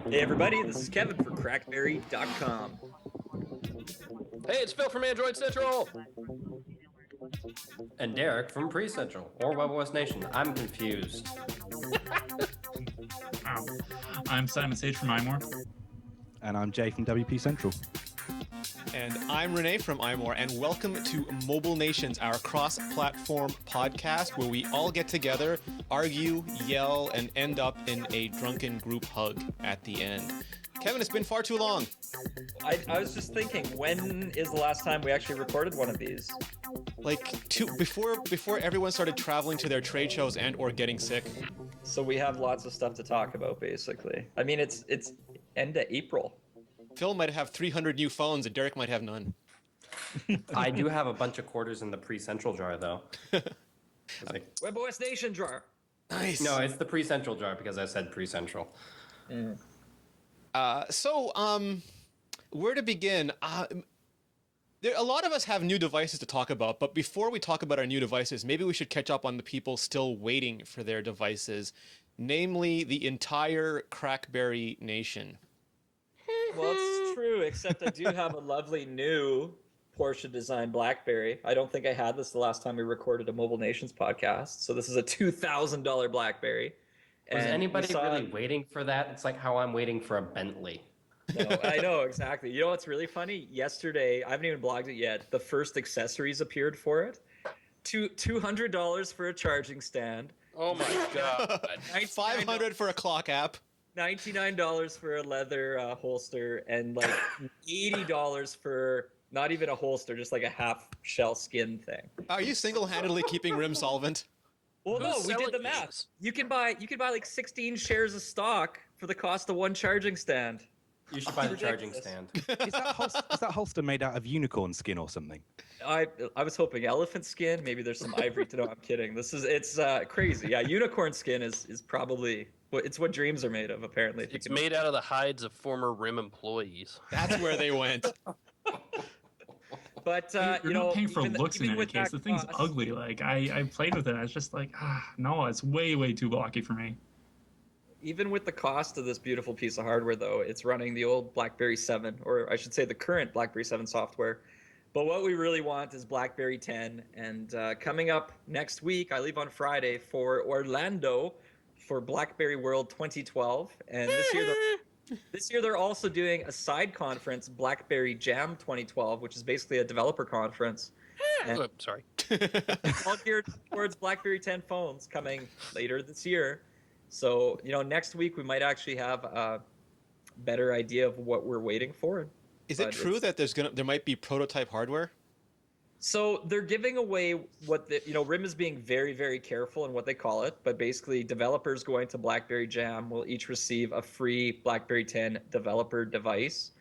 Hey everybody, this is Kevin for crackberry.com. Hey, it's Phil from Android Central. And Derek from Pre-Central, or webOS Nation. I'm confused. Wow. I'm Simon Sage from iMore. And I'm Jay from WP Central. And I'm Rene from iMore, and welcome to Mobile Nations, our cross-platform podcast where we all get together, argue, yell, and end up in a drunken group hug at the end. Kevin, it's been far too long. I was just thinking, when is the last time we actually recorded one of these? Before everyone started traveling to their trade shows and or getting sick. So we have lots of stuff to talk about, basically. I mean, it's end of April. Phil might have 300 new phones and Derek might have none. I do have a bunch of quarters in the Pre-Central jar, though. webOS Nation jar. Nice. No, it's the Pre-Central jar because I said Pre-Central. Where to begin? A lot of us have new devices to talk about, but before we talk about our new devices, maybe we should catch up on the people still waiting for their devices, namely the entire Crackberry nation. Well, it's true, except I do have a lovely new Porsche-designed BlackBerry. I don't think I had this the last time we recorded a Mobile Nations podcast, so this is a $2,000 BlackBerry. Was anybody really waiting for that? It's like how I'm waiting for a Bentley. No, I know, exactly. You know what's really funny? Yesterday, I haven't even blogged it yet, the first accessories appeared for it. $200 for a charging stand. Oh my god. $500 for a clock app. $99 for a leather holster, and like $80 for not even a holster, just like a half shell skin thing. Are you single-handedly keeping RIM solvent? Well, no, Who's we did the selling math. these? You can buy like 16 shares of stock for the cost of one charging stand. You should buy the charging Ridiculous. stand. Is that holster made out of unicorn skin or something? I was hoping elephant skin. Maybe there's some ivory. No, I'm kidding. It's crazy. Yeah, unicorn skin is probably it's what dreams are made of. Apparently, It's made out of the hides of former RIM employees. That's where they went. But You're not paying for even looks in even any with case. that The thing's cost- ugly. Like I played with it. I was just like, no, it's way too blocky for me. Even with the cost of this beautiful piece of hardware, though, it's running the old BlackBerry 7, or I should say the current BlackBerry 7 software. But what we really want is BlackBerry 10. And coming up next week, I leave on Friday for Orlando for BlackBerry World 2012. And this year they're also doing a side conference, BlackBerry Jam 2012, which is basically a developer conference. Oh, sorry. All geared towards BlackBerry 10 phones coming later this year. So, next week we might actually have a better idea of what we're waiting for. Is it true that there might be prototype hardware? So they're giving away what RIM is being very, very careful in what they call it, but basically developers going to BlackBerry Jam will each receive a free BlackBerry 10 developer device.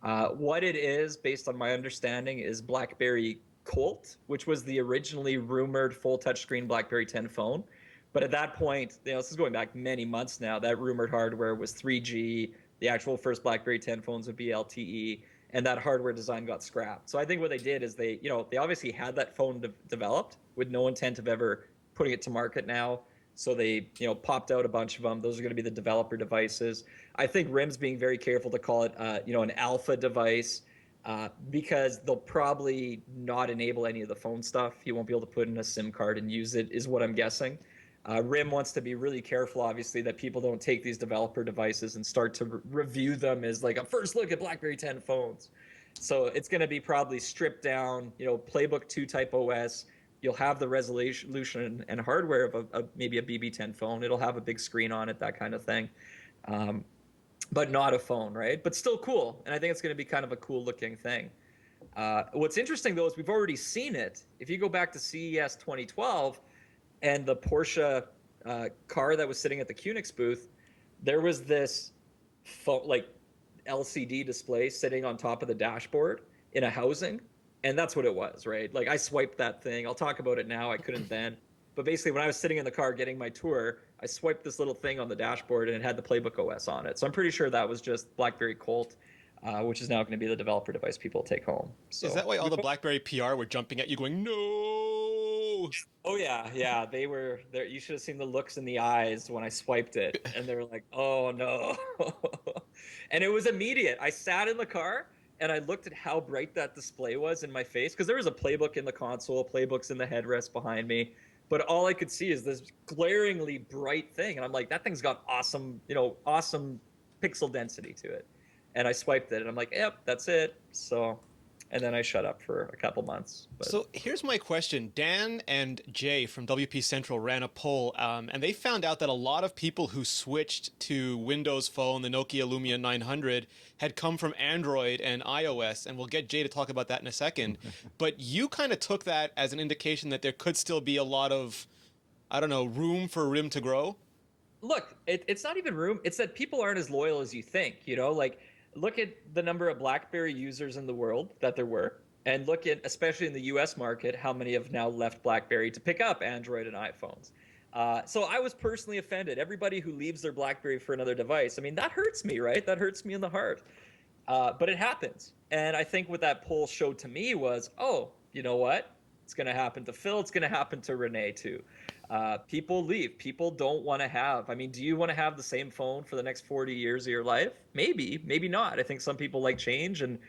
What it is, based on my understanding, is BlackBerry Colt, which was the originally rumored full touchscreen BlackBerry 10 phone. But at that point, this is going back many months now, that rumored hardware was 3G. The actual first BlackBerry 10 phones would be LTE, and that hardware design got scrapped. So I think what they did is they obviously had that phone developed with no intent of ever putting it to market now. So they, popped out a bunch of them. Those are going to be the developer devices. I think RIM's being very careful to call it, an alpha device because they'll probably not enable any of the phone stuff. You won't be able to put in a SIM card and use it, is what I'm guessing. RIM wants to be really careful, obviously, that people don't take these developer devices and start to review them as like a first look at BlackBerry 10 phones. So it's going to be probably stripped down, Playbook 2 type OS. You'll have the resolution and hardware of maybe a BB10 phone. It'll have a big screen on it, that kind of thing. But not a phone, right? But still cool. And I think it's going to be kind of a cool looking thing. What's interesting, though, is we've already seen it. If you go back to CES 2012, and the Porsche car that was sitting at the QNX booth, there was this LCD display sitting on top of the dashboard in a housing, and that's what it was, right? Like I swiped that thing. I'll talk about it now. I couldn't then. But basically, when I was sitting in the car getting my tour, I swiped this little thing on the dashboard, and it had the Playbook OS on it. So I'm pretty sure that was just BlackBerry Colt, which is now going to be the developer device people take home. So, is that why all the BlackBerry PR were jumping at you going, no? Oh yeah, they were there. You should have seen the looks in the eyes when I swiped it, and they were like, "Oh no!" And it was immediate. I sat in the car and I looked at how bright that display was in my face because there was a playbook in the console, playbooks in the headrest behind me, but all I could see is this glaringly bright thing, and I'm like, "That thing's got awesome, awesome pixel density to it." And I swiped it, and I'm like, "Yep, that's it." So. And then I shut up for a couple months. But. So here's my question. Dan and Jay from WP Central ran a poll, and they found out that a lot of people who switched to Windows Phone, the Nokia Lumia 900, had come from Android and iOS, and we'll get Jay to talk about that in a second. But you kind of took that as an indication that there could still be a lot of, I don't know, room for RIM to grow? Look, it's not even room. It's that people aren't as loyal as you think, like... Look at the number of BlackBerry users in the world that there were, and look at, especially in the US market, how many have now left BlackBerry to pick up Android and iPhones. So I was personally offended. Everybody who leaves their BlackBerry for another device, I mean, that hurts me, right? That hurts me in the heart. But it happens. And I think what that poll showed to me was, oh, you know what? It's going to happen to Phil. It's going to happen to Rene, too. People leave. People don't want to have. I mean, do you want to have the same phone for the next 40 years of your life? Maybe, maybe not. I think some people like change. And,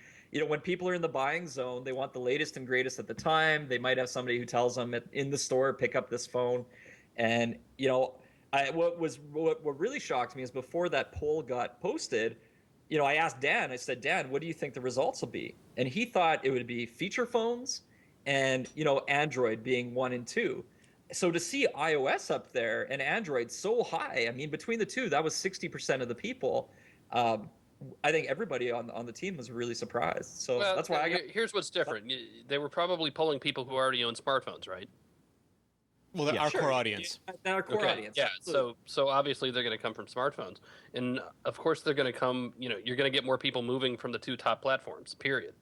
when people are in the buying zone, they want the latest and greatest at the time. They might have somebody who tells them in the store, pick up this phone. And, what really shocked me is before that poll got posted, I asked Dan, I said, Dan, what do you think the results will be? And he thought it would be feature phones and, Android being 1 and 2. So to see iOS up there and Android so high, I mean, between the two, that was 60% of the people. I think everybody on the team was really surprised. So that's why Here's what's different. They were probably polling people who already own smartphones, right? Well, our core audience. Our core audience. Yeah. So obviously they're going to come from smartphones, and of course they're going to come. You're going to get more people moving from the two top platforms. Period.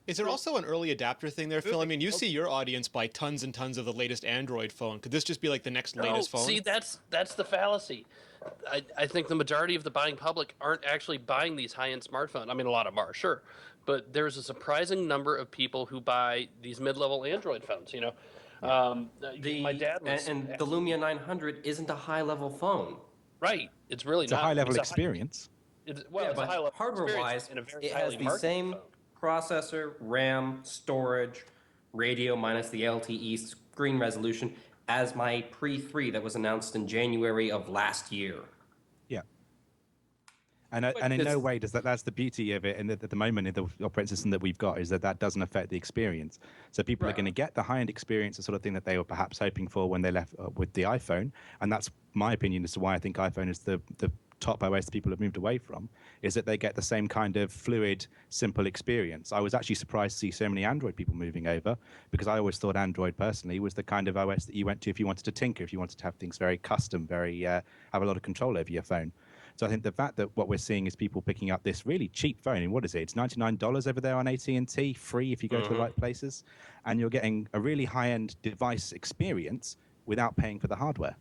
Is there also an early adapter thing there, Phil? I mean, you see your audience buy tons and tons of the latest Android phone. Could this just be like the next latest phone? See, that's the fallacy. I think the majority of the buying public aren't actually buying these high-end smartphones. I mean, a lot of them are, sure. But there's a surprising number of people who buy these mid-level Android phones, my dad was... And the Lumia 900 isn't a high-level phone. Right. It's really It's not. a high-level experience. It's a but high-level hardware-wise, in a very it has highly the marketed same phone. processor, RAM, storage, radio minus the LTE screen resolution as my Pre-3 that was announced in January of last year. Yeah. And in no way does that's the beauty of it. And at the moment, in the operating system that we've got, is that doesn't affect the experience. So people are going to get the high-end experience, the sort of thing that they were perhaps hoping for when they left with the iPhone. And that's my opinion as to why I think iPhone is the top OS people have moved away from, is that they get the same kind of fluid, simple experience. I was actually surprised to see so many Android people moving over, because I always thought Android personally was the kind of OS that you went to if you wanted to tinker, if you wanted to have things very custom, very have a lot of control over your phone. So I think the fact that what we're seeing is people picking up this really cheap phone, and what is it? It's $99 over there on AT&T, free if you go to the right places, and you're getting a really high-end device experience without paying for the hardware.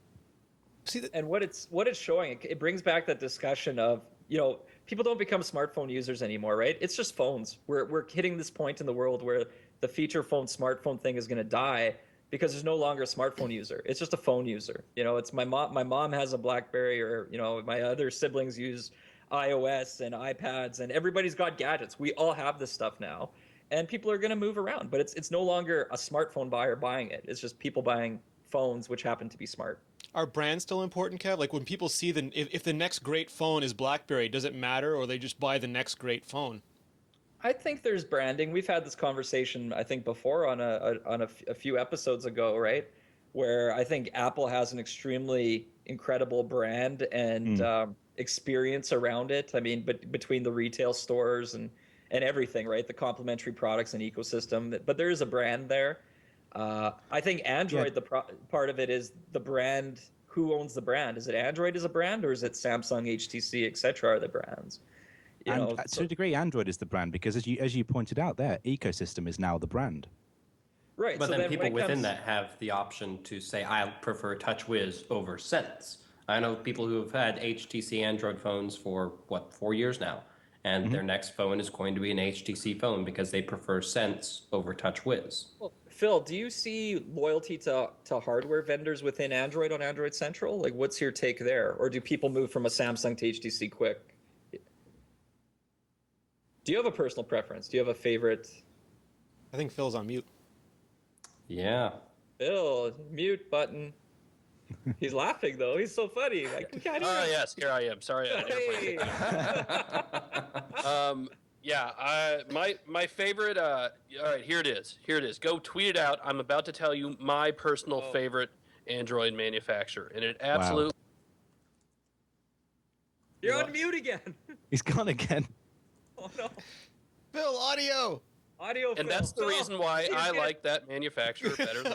And what it's showing, it brings back that discussion of, people don't become smartphone users anymore, right? It's just phones. We're hitting this point in the world where the feature phone smartphone thing is going to die because there's no longer a smartphone user. It's just a phone user. It's my mom has a BlackBerry, or my other siblings use iOS and iPads, and everybody's got gadgets. We all have this stuff now, and people are going to move around. But it's no longer a smartphone buyer buying it. It's just people buying phones which happen to be smart. Are brands still important, Kev? Like when people see if the next great phone is BlackBerry, does it matter, or they just buy the next great phone? I think there's branding. We've had this conversation, I think, before on a few episodes ago, right? Where I think Apple has an extremely incredible brand and experience around it. I mean, but between the retail stores and everything, right? The complementary products and ecosystem. But there is a brand there. I think Android, part of it is the brand. Who owns the brand? Is it Android as a brand, or is it Samsung, HTC, etc. are the brands? To a degree, Android is the brand, because as you pointed out there, ecosystem is now the brand. Right. But then people within that have the option to say, I prefer TouchWiz over Sense. I know people who have had HTC Android phones for, 4 years now, and their next phone is going to be an HTC phone because they prefer Sense over TouchWiz. Well, Phil, do you see loyalty to hardware vendors within Android on Android Central? Like, what's your take there? Or do people move from a Samsung to HTC quick? Do you have a personal preference? Do you have a favorite? I think Phil's on mute. Yeah. Phil, mute button. He's laughing though. He's so funny. Like, we can't hear him. Yes, here I am. Sorry, I Hey. my favorite. All right, here it is. Here it is. Go tweet it out. I'm about to tell you my personal favorite Android manufacturer, and it absolutely. You're on mute again. He's gone again. Oh no. Phil, audio. Audio. And Phil. that's the Phil. reason why He's I dead. like that manufacturer better than.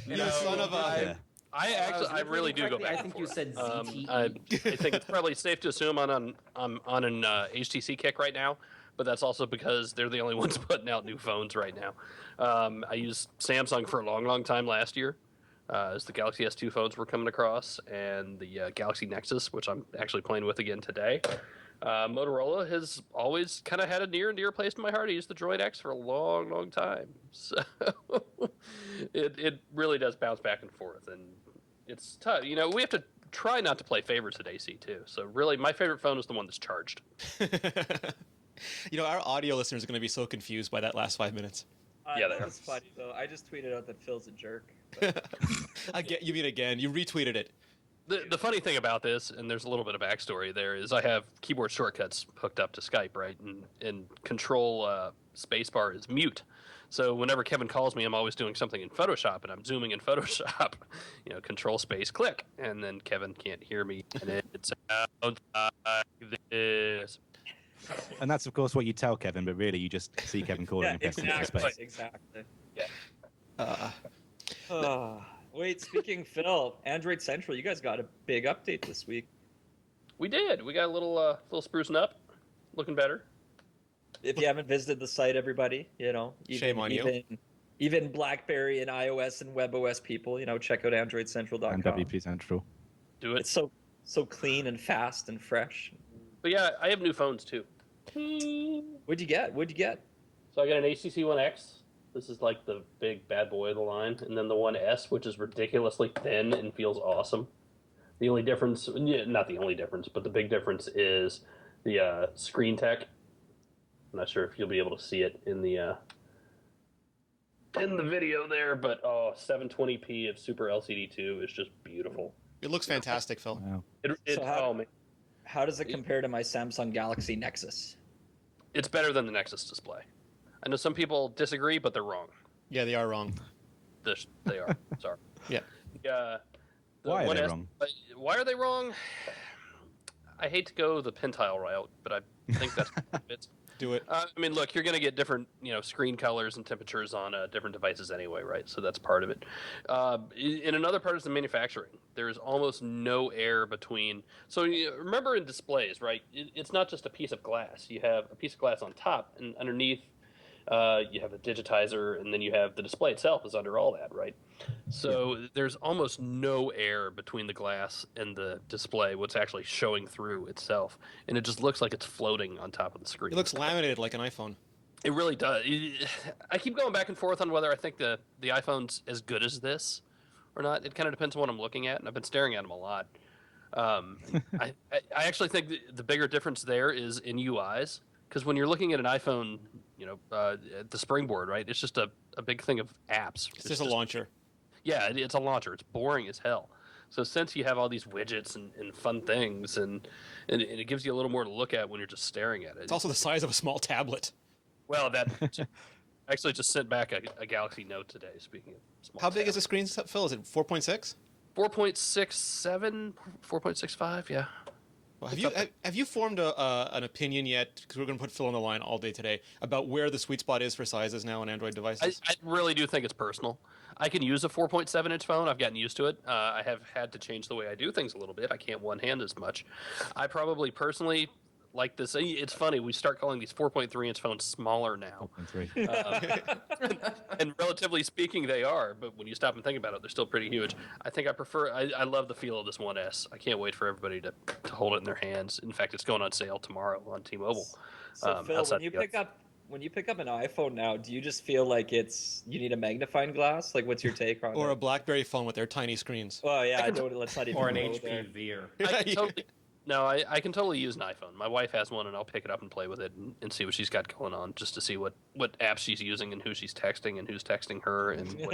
You son of a. I really do go back. I and think you forth. said ZTE. I think it's probably safe to assume I'm on an HTC kick right now, but that's also because they're the only ones putting out new phones right now. I used Samsung for a long time last year, as the Galaxy S2 phones were coming across, and the Galaxy Nexus, which I'm actually playing with again today. Motorola has always kind of had a near and dear place in my heart. I used the Droid X for a long time, so it really does bounce back and forth, and it's tough. You know, we have to try not to play favorites at AC too. So really, my favorite phone is the one that's charged. You know, our audio listeners are going to be so confused by that last 5 minutes. Yeah, that they are. was funny though. I just tweeted out that Phil's a jerk. You mean again? You retweeted it. The funny thing about this, and there's a little bit of backstory there, is I have keyboard shortcuts hooked up to Skype, right? And control spacebar is mute. So whenever Kevin calls me, I'm always doing something in Photoshop, and I'm zooming in Photoshop, you know, control space click, and then Kevin can't hear me, and it sounds like this. And that's, of course, what you tell Kevin, but really you just see Kevin calling and pressing space. Exactly. Yeah. Wait, speaking Phil, Android Central, you guys got a big update this week. We did. We got a little sprucing up, looking better. If you haven't visited the site, everybody, you know, Shame on you. Even BlackBerry and iOS and webOS people, you know, check out AndroidCentral.com. And WP Central. Do it. It's so clean and fast and fresh. But yeah, I have new phones too. What'd you get? So I got an HTC One X. This is like the big bad boy of the line, and then the One S, which is ridiculously thin and feels awesome. The only difference, not the only difference, but the big difference is the screen tech. I'm not sure if you'll be able to see it in the video there, but 720p of Super LCD2 is just beautiful. It looks fantastic, Phil. Wow. How does it compare to my Samsung Galaxy Nexus? It's better than the Nexus display. I know some people disagree, but they're wrong. Yeah, they are wrong. They are. Sorry. Yeah. The Why are One they S- wrong? Why are they wrong? I hate to go the Pentile route, but I think that's it. Do it. I mean, look, you're going to get different, screen colors and temperatures on different devices anyway, right? So that's part of it. And another part is the manufacturing. There's almost no air between. So remember in displays, right? It's not just a piece of glass. You have a piece of glass on top, and underneath you have a digitizer, and then you have the display itself is under all that, right? So there's almost no air between the glass and the display, what's actually showing through itself. And it just looks like it's floating on top of the screen. It looks laminated like an iPhone. It really does. I keep going back and forth on whether I think the iPhone's as good as this or not. It kind of depends on what I'm looking at, and I've been staring at them a lot. I actually think the bigger difference there is in UIs, because when you're looking at an iPhone, the springboard, right? It's just a big thing of apps. It's just a launcher. Yeah, it's a launcher. It's boring as hell. So since you have all these widgets and fun things, and it gives you a little more to look at when you're just staring at it. It's also the size of a small tablet. Well, that I actually just sent back a Galaxy Note today. Speaking of small, How big is the screen, Phil? Is it 4.6? 4.67, 4.65? Yeah. Well, have you formed an opinion yet? Because we're going to put Phil on the line all day today about where the sweet spot is for sizes now on Android devices. I really do think it's personal. I can use a 4.7-inch phone. I've gotten used to it. I have had to change the way I do things a little bit. I can't one-hand as much. I probably personally like this. It's funny. We start calling these 4.3-inch phones smaller now. 4.3. And relatively speaking, they are. But when you stop and think about it, they're still pretty huge. I think I prefer. I love the feel of this 1S. I can't wait for everybody to hold it in their hands. In fact, it's going on sale tomorrow on T-Mobile. So Phil, outside when you pick up an iPhone now, do you just feel like you need a magnifying glass? Like, what's your take on Or it? a BlackBerry phone with their tiny screens. Well, yeah, let's not even Or an go HP there. Veer. I can totally, no, I can totally use an iPhone. My wife has one, and I'll pick it up and play with it and see what she's got going on, just to see what apps she's using and who she's texting and who's texting her and what.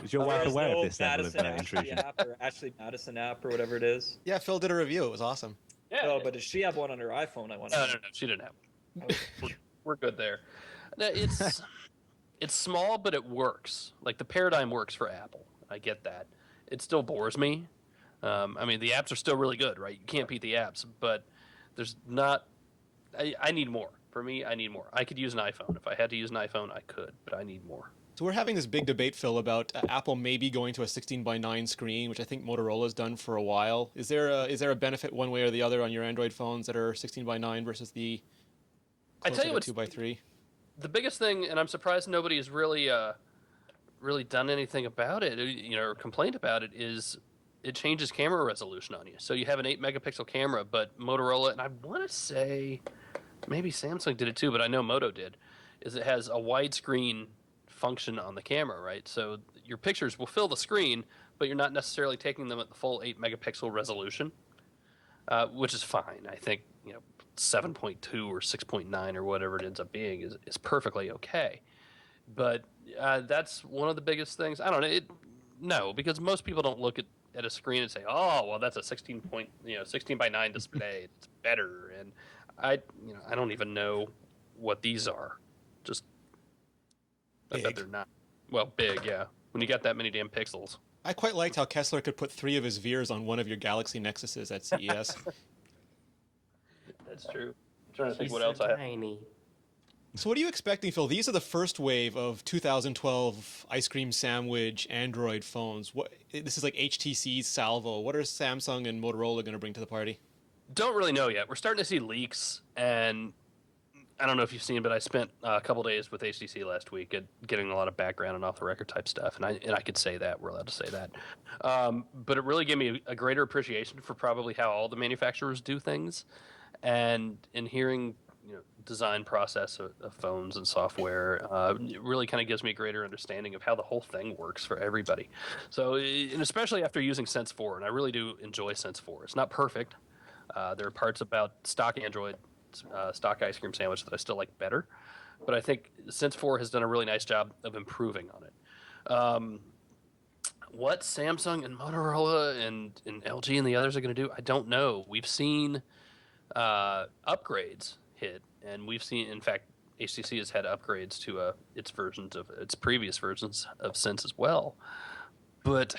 Is your wife There's aware no of this level of Madison Ashley intrusion? app or Ashley Madison app or whatever it is. Yeah, Phil did a review. It was awesome. Yeah, No, but does she have one on her iPhone? I want to no, she didn't have one. We're good there. No, it's small, but it works. Like, the paradigm works for Apple. I get that. It still bores me. I mean, the apps are still really good, right? You can't beat the apps, but there's not. I need more. For me, I need more. I could use an iPhone. If I had to use an iPhone, I could, but I need more. So we're having this big debate, Phil, about Apple maybe going to a 16:9 screen, which I think Motorola's done for a while. Is there a benefit one way or the other on your Android phones that are 16:9 versus the I tell you what, 2:3? the biggest thing, and I'm surprised nobody has really done anything about it, or complained about it, is it changes camera resolution on you. So you have an 8 megapixel camera, but Motorola, and I want to say maybe Samsung did it too, but I know Moto did, is it has a widescreen function on the camera, right? So your pictures will fill the screen, but you're not necessarily taking them at the full 8 megapixel resolution, which is fine. I think 7.2 or 6.9 or whatever it ends up being is perfectly okay. But that's one of the biggest things. I don't know. No, because most people don't look at a screen and say, "Oh, well, that's a 16:9 display. It's better." And I don't even know what these are. Just I bet they're not. Well, big, yeah. When you got that many damn pixels. I quite liked how Kessler could put 3 of his Veers on one of your Galaxy Nexuses at CES. That's true. I'm trying to think He's what so else I have. tiny. So what are you expecting, Phil? These are the first wave of 2012 ice cream sandwich Android phones. This is like HTC's salvo. What are Samsung and Motorola going to bring to the party? Don't really know yet. We're starting to see leaks, and I don't know if you've seen, but I spent a couple days with HTC last week getting a lot of background and off the record type stuff, and I could say that. We're allowed to say that. But it really gave me a greater appreciation for probably how all the manufacturers do things, and in hearing design process of phones and software, it really kind of gives me a greater understanding of how the whole thing works for everybody. So, and especially after using Sense 4, and I really do enjoy Sense 4. It's not perfect. There are parts about stock Android, stock ice cream sandwich that I still like better, but I think Sense 4 has done a really nice job of improving on it. What Samsung and Motorola and LG and the others are going to do, I don't know. We've seen upgrades hit, and we've seen, in fact, HTC has had upgrades to its previous versions of Sense as well. But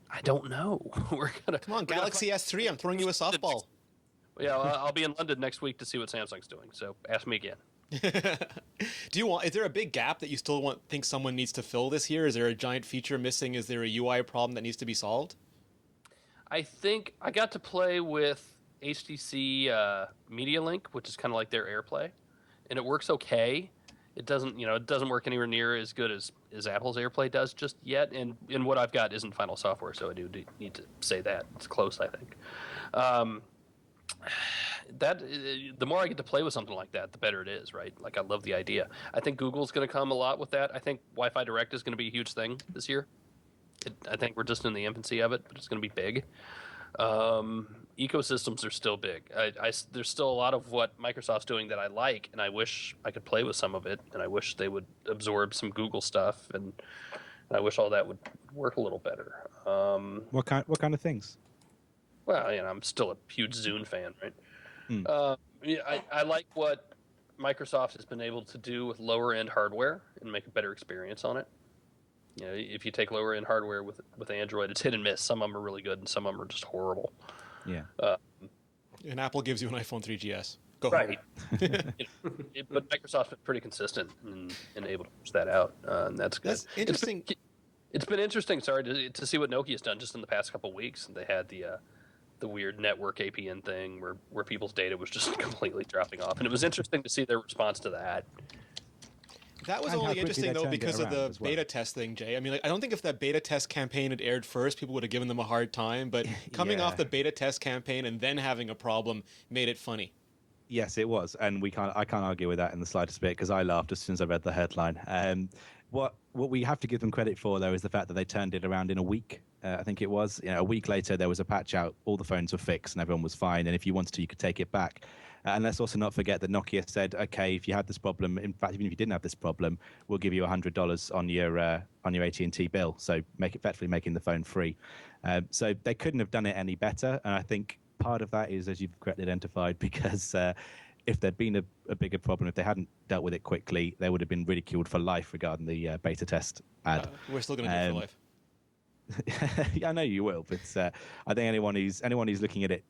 I don't know. Come on, Galaxy S3. I'm throwing you a softball. Yeah, I'll be in London next week to see what Samsung's doing. So ask me again. Is there a big gap that you still think someone needs to fill this year? Is there a giant feature missing? Is there a UI problem that needs to be solved? I think I got to play with HTC Media Link, which is kind of like their AirPlay, and it works okay. It doesn't work anywhere near as good as Apple's AirPlay does just yet. And what I've got isn't final software, so I do need to say that it's close. I think. The more I get to play with something like that, the better it is, right? Like, I love the idea. I think Google's going to come a lot with that. I think Wi-Fi Direct is going to be a huge thing this year. I think we're just in the infancy of it, but it's going to be big. Ecosystems are still big. There's still a lot of what Microsoft's doing that I like, and I wish I could play with some of it, and I wish they would absorb some Google stuff, and I wish all that would work a little better. What kind of things? Well, I'm still a huge Zune fan, right? I like what Microsoft has been able to do with lower end hardware and make a better experience on it. If you take lower end hardware with Android, it's hit and miss. Some of them are really good, and some of them are just horrible. Yeah. And Apple gives you an iPhone 3GS. Go right. ahead. But Microsoft's been pretty consistent and able to push that out, and that's good. That's interesting. It's been interesting. Sorry to see what Nokia's done just in the past couple of weeks. They had the weird network APN thing where people's data was just completely dropping off, and it was interesting to see their response to that. That was And how only quickly interesting, they though, turned it because of around the as well. beta test thing, Jay. I mean, I don't think if that beta test campaign had aired first, people would have given them a hard time. But coming Yeah. off the beta test campaign and then having a problem made it funny. Yes, it was, and I can't argue with that in the slightest bit because I laughed as soon as I read the headline. What we have to give them credit for though is the fact that they turned it around in a week. I think it was. A week later there was a patch out, all the phones were fixed, and everyone was fine. And if you wanted to, you could take it back. And let's also not forget that Nokia said, okay, if you had this problem, in fact, even if you didn't have this problem, we'll give you $100 on your AT&T bill. So effectively making the phone free. So they couldn't have done it any better. And I think part of that is, as you've correctly identified, because if there'd been a bigger problem, if they hadn't dealt with it quickly, they would have been ridiculed for life regarding the beta test ad. We're still going to do it for life. Yeah, I know you will, but I think anyone who's looking at it,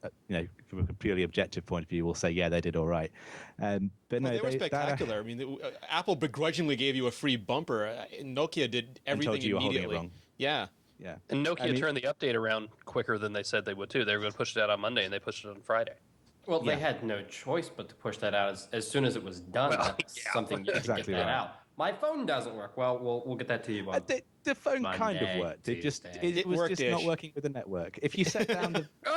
from a purely objective point of view, will say, yeah, they did all right. But no, they were spectacular. I mean, Apple begrudgingly gave you a free bumper. Nokia did everything told you immediately. You were holding it wrong. Yeah. Yeah. And Nokia turned the update around quicker than they said they would too. They were going to push it out on Monday, and they pushed it on Friday. Well, they had no choice but to push that out as soon as it was done. Well, That's something you exactly get that right. out. My phone doesn't work. Well, we'll get that to you. The phone Monday, kind of worked. It was just not working with the network. If you set down the you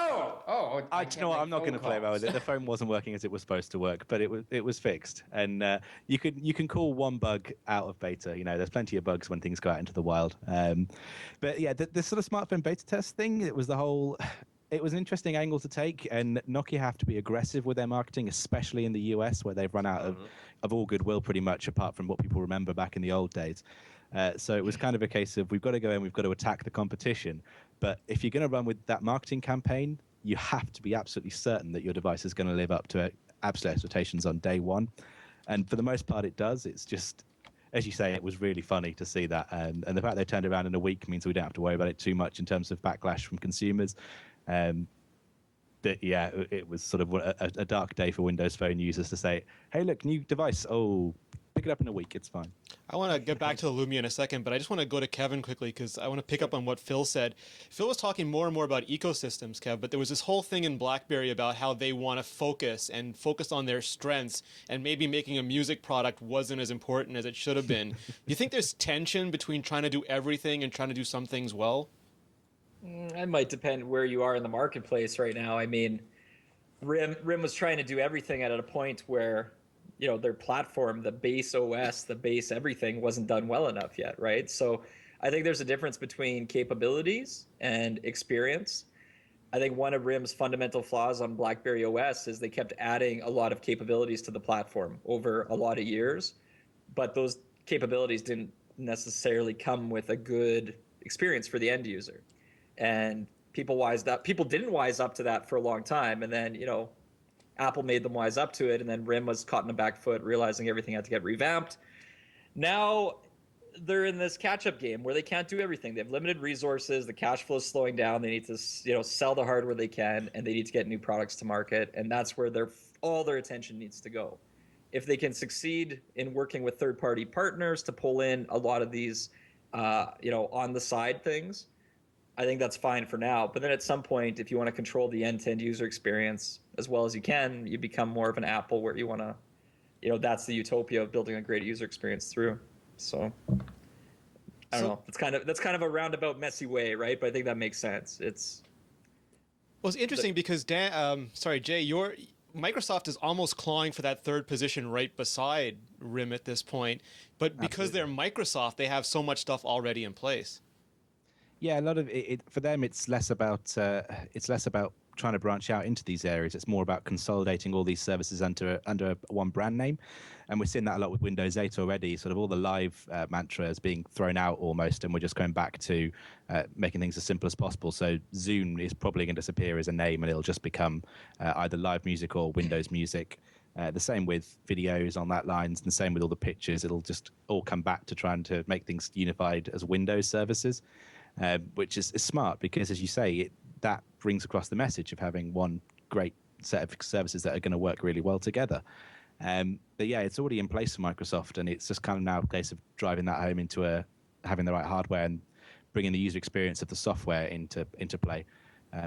know what? I'm not going to play around with it. The phone wasn't working as it was supposed to work, but it was fixed. And you can call one bug out of beta. There's plenty of bugs when things go out into the wild. But yeah, the sort of smartphone beta test thing. It was an interesting angle to take, and Nokia have to be aggressive with their marketing, especially in the US, where they've run out of all goodwill pretty much, apart from what people remember back in the old days. So it was kind of a case of, we've got to go in, we've got to attack the competition. But if you're going to run with that marketing campaign, you have to be absolutely certain that your device is going to live up to absolute expectations on day one. And for the most part, it does. It's just, as you say, it was really funny to see that. And the fact they turned it around in a week means we don't have to worry about it too much in terms of backlash from consumers. But yeah, it was sort of a dark day for Windows Phone users to say, hey, look, new device. Oh, pick it up in a week. It's fine. I want to get back to the Lumia in a second, but I just want to go to Kevin quickly because I want to pick up on what Phil said. Phil was talking more and more about ecosystems, Kev, but there was this whole thing in BlackBerry about how they want to focus on their strengths, and maybe making a music product wasn't as important as it should have been. Do you think there's tension between trying to do everything and trying to do some things well? It might depend where you are in the marketplace right now. I mean, RIM was trying to do everything at a point where, their platform, the base OS, the base everything wasn't done well enough yet, right? So I think there's a difference between capabilities and experience. I think one of RIM's fundamental flaws on BlackBerry OS is they kept adding a lot of capabilities to the platform over a lot of years, but those capabilities didn't necessarily come with a good experience for the end user. And people didn't wise up to that for a long time, and then Apple made them wise up to it, and then RIM was caught in the back foot, realizing everything had to get revamped. Now they're in this catch-up game where they can't do everything. They have limited resources. The cash flow is slowing down. They need to sell the hardware they can, and they need to get new products to market, and that's where all their attention needs to go. If they can succeed in working with third-party partners to pull in a lot of these on the side things, I think that's fine for now. But then at some point, if you want to control the end-to-end user experience as well as you can, you become more of an Apple where you want to, that's the utopia of building a great user experience through. So I don't know. That's kind of a roundabout, messy way, right? But I think that makes sense. It's interesting because Jay, Microsoft is almost clawing for that third position right beside RIM at this point. But because they're Microsoft, they have so much stuff already in place. Yeah, a lot of it for them. It's less about trying to branch out into these areas. It's more about consolidating all these services under one brand name, and we're seeing that a lot with Windows 8 already. Sort of all the live mantra is being thrown out almost, and we're just going back to making things as simple as possible. So Zune is probably going to disappear as a name, and it'll just become either Live Music or Windows Music. The same with videos on that lines, and the same with all the pictures. It'll just all come back to trying to make things unified as Windows services. Which is smart because, as you say, that brings across the message of having one great set of services that are going to work really well together. But yeah, it's already in place for Microsoft, and it's just kind of now a case of driving that home into having the right hardware and bringing the user experience of the software into play,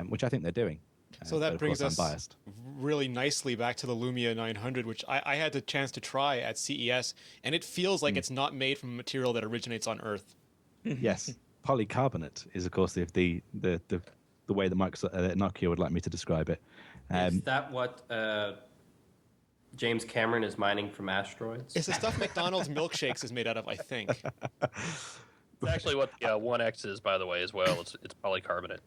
which I think they're doing. So that brings us unbiased. Really nicely back to the Lumia 900, which I had the chance to try at CES, and it feels like it's not made from material that originates on Earth. Yes. Polycarbonate is, of course, the way the Nokia would like me to describe it. Is that what James Cameron is mining from asteroids. It's the stuff McDonald's milkshakes is made out of, I think. It's actually what the One X is, by the way, as well. It's polycarbonate.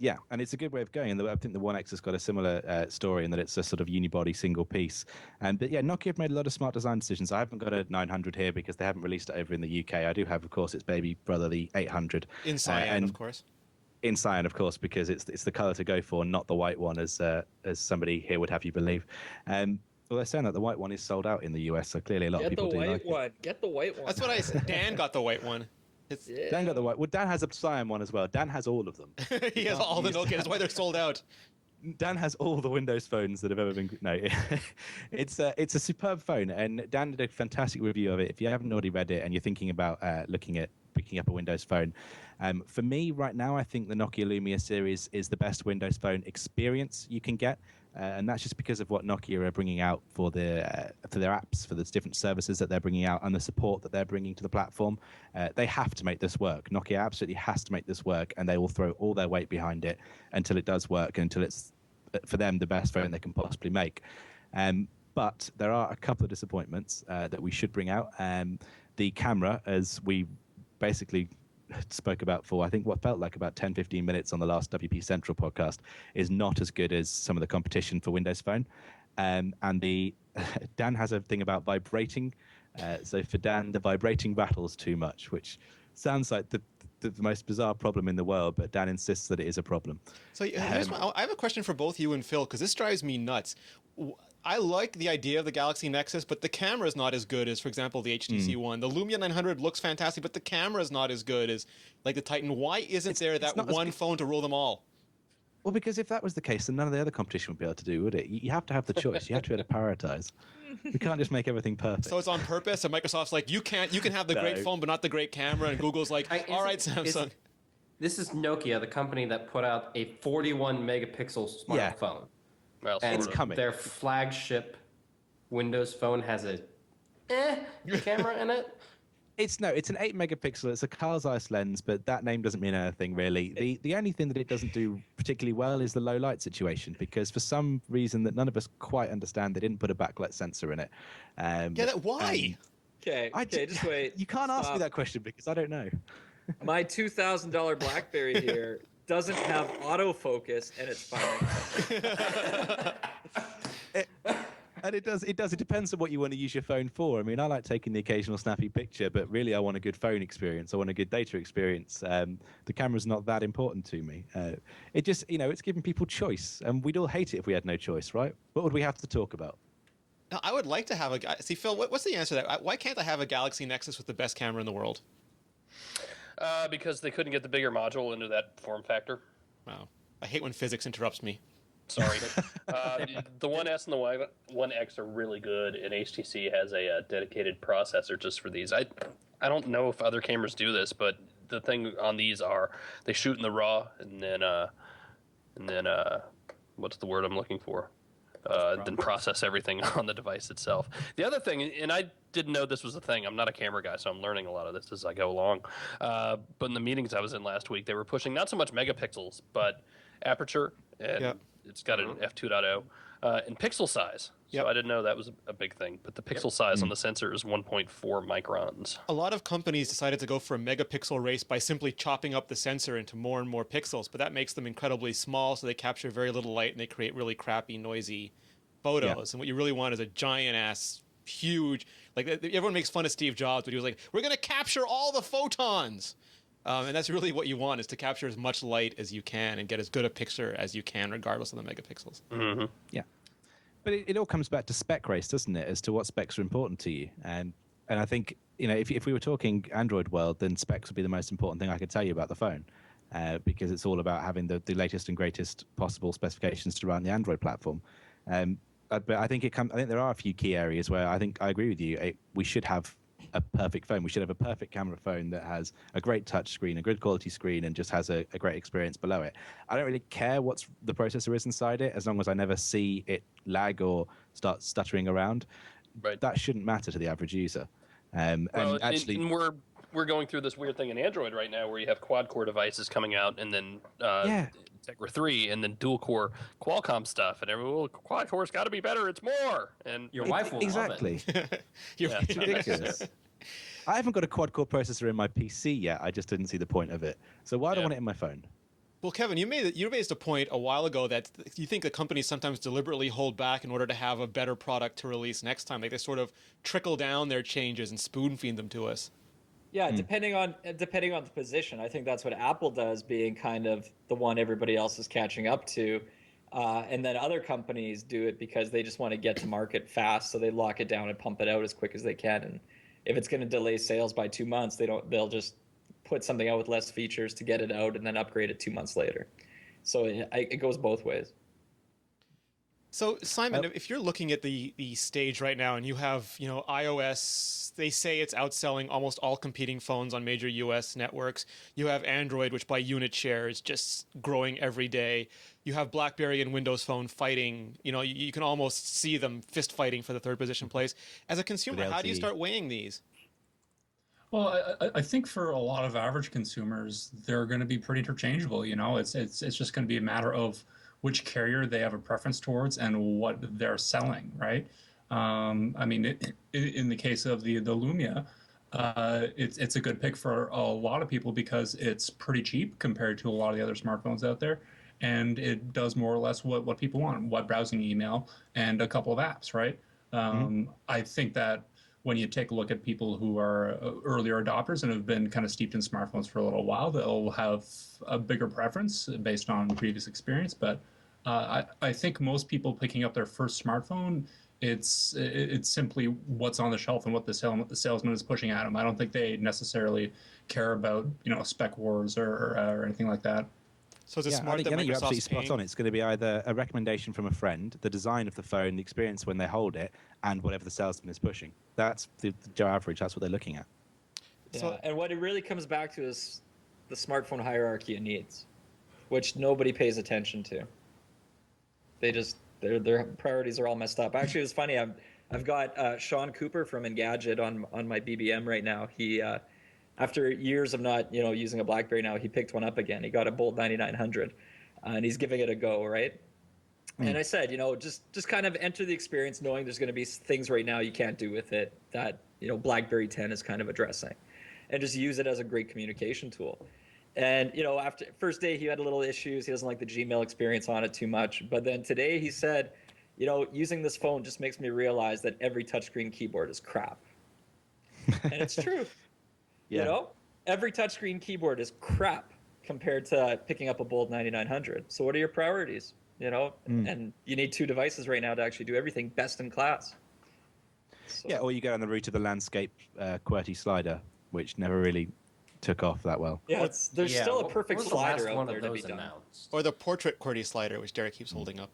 Yeah, and it's a good way of going. And I think the One X has got a similar story in that it's a sort of unibody single piece. But yeah, Nokia have made a lot of smart design decisions. I haven't got a 900 here because they haven't released it over in the UK. I do have, of course, its baby brother, the 800. In cyan, of course. In cyan, of course, because it's the color to go for, not the white one, as somebody here would have you believe. Well, they're saying that the white one is sold out in the US, so clearly a lot of people do like it. Get the white one. That's what I said. Dan got the white one. Dan got the white. Well, Dan has a cyan one as well. Dan has all of them. He has all the Nokia. That's why they're sold out. Dan has all the Windows phones that have ever been. No, it's a superb phone, and Dan did a fantastic review of it. If you haven't already read it and you're thinking about looking at picking up a Windows phone, for me right now, I think the Nokia Lumia series is the best Windows phone experience you can get. And that's just because of what Nokia are bringing out for their apps, for the different services that they're bringing out, and the support that they're bringing to the platform. They have to make this work. Nokia absolutely has to make this work, and they will throw all their weight behind it until it does work, until it's, for them, the best phone they can possibly make. But there are a couple of disappointments that we should bring out. The camera, as we basically spoke about for, I think, what felt like about 10, 15 minutes on the last WP Central podcast, is not as good as some of the competition for Windows Phone. And Dan has a thing about vibrating. So for Dan, the vibrating rattles too much, which sounds like the most bizarre problem in the world, but Dan insists that it is a problem. So I have a question for both you and Phil, because this drives me nuts. I like the idea of the Galaxy Nexus, but the camera is not as good as, for example, the HTC One. The Lumia 900 looks fantastic, but the camera is not as good as like the Titan. Why isn't there that one phone to rule them all? Well, because if that was the case, then none of the other competition would be able to do, would it? You have to have the choice. You have to be able to prioritize. We can't just make everything perfect. So it's on purpose, and Microsoft's like, you can have the great phone, but not the great camera, and Google's like, all right, Samsung. This is Nokia, the company that put out a 41 megapixel smartphone. Well, It's coming. Their flagship Windows phone has a camera in it. It's an 8 megapixel. It's a Carl Zeiss lens, but that name doesn't mean anything really. The only thing that it doesn't do particularly well is the low light situation, because for some reason that none of us quite understand, they didn't put a backlight sensor in it. Why? Okay, just wait. You can't ask me that question because I don't know. My $2,000 BlackBerry here doesn't have autofocus, and it's fine. And it does. It depends on what you want to use your phone for. I mean, I like taking the occasional snappy picture, but really I want a good phone experience. I want a good data experience. The camera's not that important to me. It just, it's giving people choice, and we'd all hate it if we had no choice, right? What would we have to talk about? Now, I would like to have a... See, Phil, what's the answer to that? Why can't I have a Galaxy Nexus with the best camera in the world? Because they couldn't get the bigger module into that form factor. Wow. I hate when physics interrupts me. Sorry. The One S and the One X are really good, and HTC has a dedicated processor just for these. I don't know if other cameras do this, but the thing on these are they shoot in the RAW, and then what's the word I'm looking for? Then process everything on the device itself. The other thing, and I didn't know this was a thing. I'm not a camera guy, so I'm learning a lot of this as I go along. But in the meetings I was in last week, they were pushing not so much megapixels, but aperture, and it's got an f2.0, and pixel size. So I didn't know that was a big thing. But the pixel size on the sensor is 1.4 microns. A lot of companies decided to go for a megapixel race by simply chopping up the sensor into more and more pixels, but that makes them incredibly small, so they capture very little light and they create really crappy, noisy photos. And what you really want is a giant-ass, huge... Like, everyone makes fun of Steve Jobs, but he was like, we're going to capture all the photons! And that's really what you want, is to capture as much light as you can and get as good a picture as you can, regardless of the megapixels. Mm-hmm. Yeah. But it all comes back to spec race, doesn't it, as to what specs are important to you. And I think, if we were talking Android world, then specs would be the most important thing I could tell you about the phone, because it's all about having the latest and greatest possible specifications to run the Android platform. But I think I think there are a few key areas where I think I agree with you. We should have a perfect phone. We should have a perfect camera phone that has a great touch screen, a good quality screen, and just has a great experience below it. I don't really care what the processor is inside it, as long as I never see it lag or start stuttering around. Right. That shouldn't matter to the average user. And we're going through this weird thing in Android right now where you have quad-core devices coming out, and then Tegra 3 and then dual core Qualcomm stuff, and everyone, well, quad core's got to be better. It's more. And Your wife will Exactly. love it. Yeah, It's ridiculous. I haven't got a quad-core processor in my PC yet. I just didn't see the point of it. So why do I want it in my phone? Well, Kevin, you raised a point a while ago that you think the companies sometimes deliberately hold back in order to have a better product to release next time. Like they sort of trickle down their changes and spoon feed them to us. Yeah, depending on the position, I think that's what Apple does, being kind of the one everybody else is catching up to, and then other companies do it because they just want to get to market fast, so they lock it down and pump it out as quick as they can. And if it's going to delay sales by 2 months, they'll just put something out with less features to get it out and then upgrade it 2 months later. So it goes both ways. So Simon, if you're looking at the stage right now and you have, iOS, they say it's outselling almost all competing phones on major US networks. You have Android, which by unit share is just growing every day. You have BlackBerry and Windows Phone fighting. You can almost see them fist fighting for the third position place. As a consumer, how do you start weighing these? Well, I think for a lot of average consumers, they're going to be pretty interchangeable. It's just going to be a matter of which carrier they have a preference towards and what they're selling, right? I mean, in the case of the Lumia, it's a good pick for a lot of people because it's pretty cheap compared to a lot of the other smartphones out there, and it does more or less what people want: web browsing, email, and a couple of apps, right? I think that when you take a look at people who are earlier adopters and have been kind of steeped in smartphones for a little while, they'll have a bigger preference based on previous experience. But I think most people picking up their first smartphone, it's simply what's on the shelf and what the salesman is pushing at them. I don't think they necessarily care about spec wars or anything like that. So is it smart I that think you're absolutely Microsoft's spot on. It's going to be either a recommendation from a friend, the design of the phone, the experience when they hold it, and whatever the salesman is pushing. That's the Joe average. That's what they're looking at. Yeah, and what it really comes back to is the smartphone hierarchy of needs, which nobody pays attention to. They just their priorities are all messed up. Actually, it's funny. I've got Sean Cooper from Engadget on my BBM right now. He after years of not using a BlackBerry, now he picked one up again. He got a Bolt 9900, and he's giving it a go, right? And I said, just kind of enter the experience knowing there's going to be things right now you can't do with it that BlackBerry 10 is kind of addressing, and just use it as a great communication tool. And after first day he had a little issues. He doesn't like the Gmail experience on it too much. But then today he said, using this phone just makes me realize that every touchscreen keyboard is crap. And it's true. Yeah. Every touchscreen keyboard is crap compared to picking up a Bolt 9900. So what are your priorities? And you need two devices right now to actually do everything best in class. So. Yeah, or you go on the route of the landscape QWERTY slider, which never really took off that well. Yeah, there's still a perfect slider out one there of to those be done. announced? Or the portrait QWERTY slider, which Derek keeps holding up.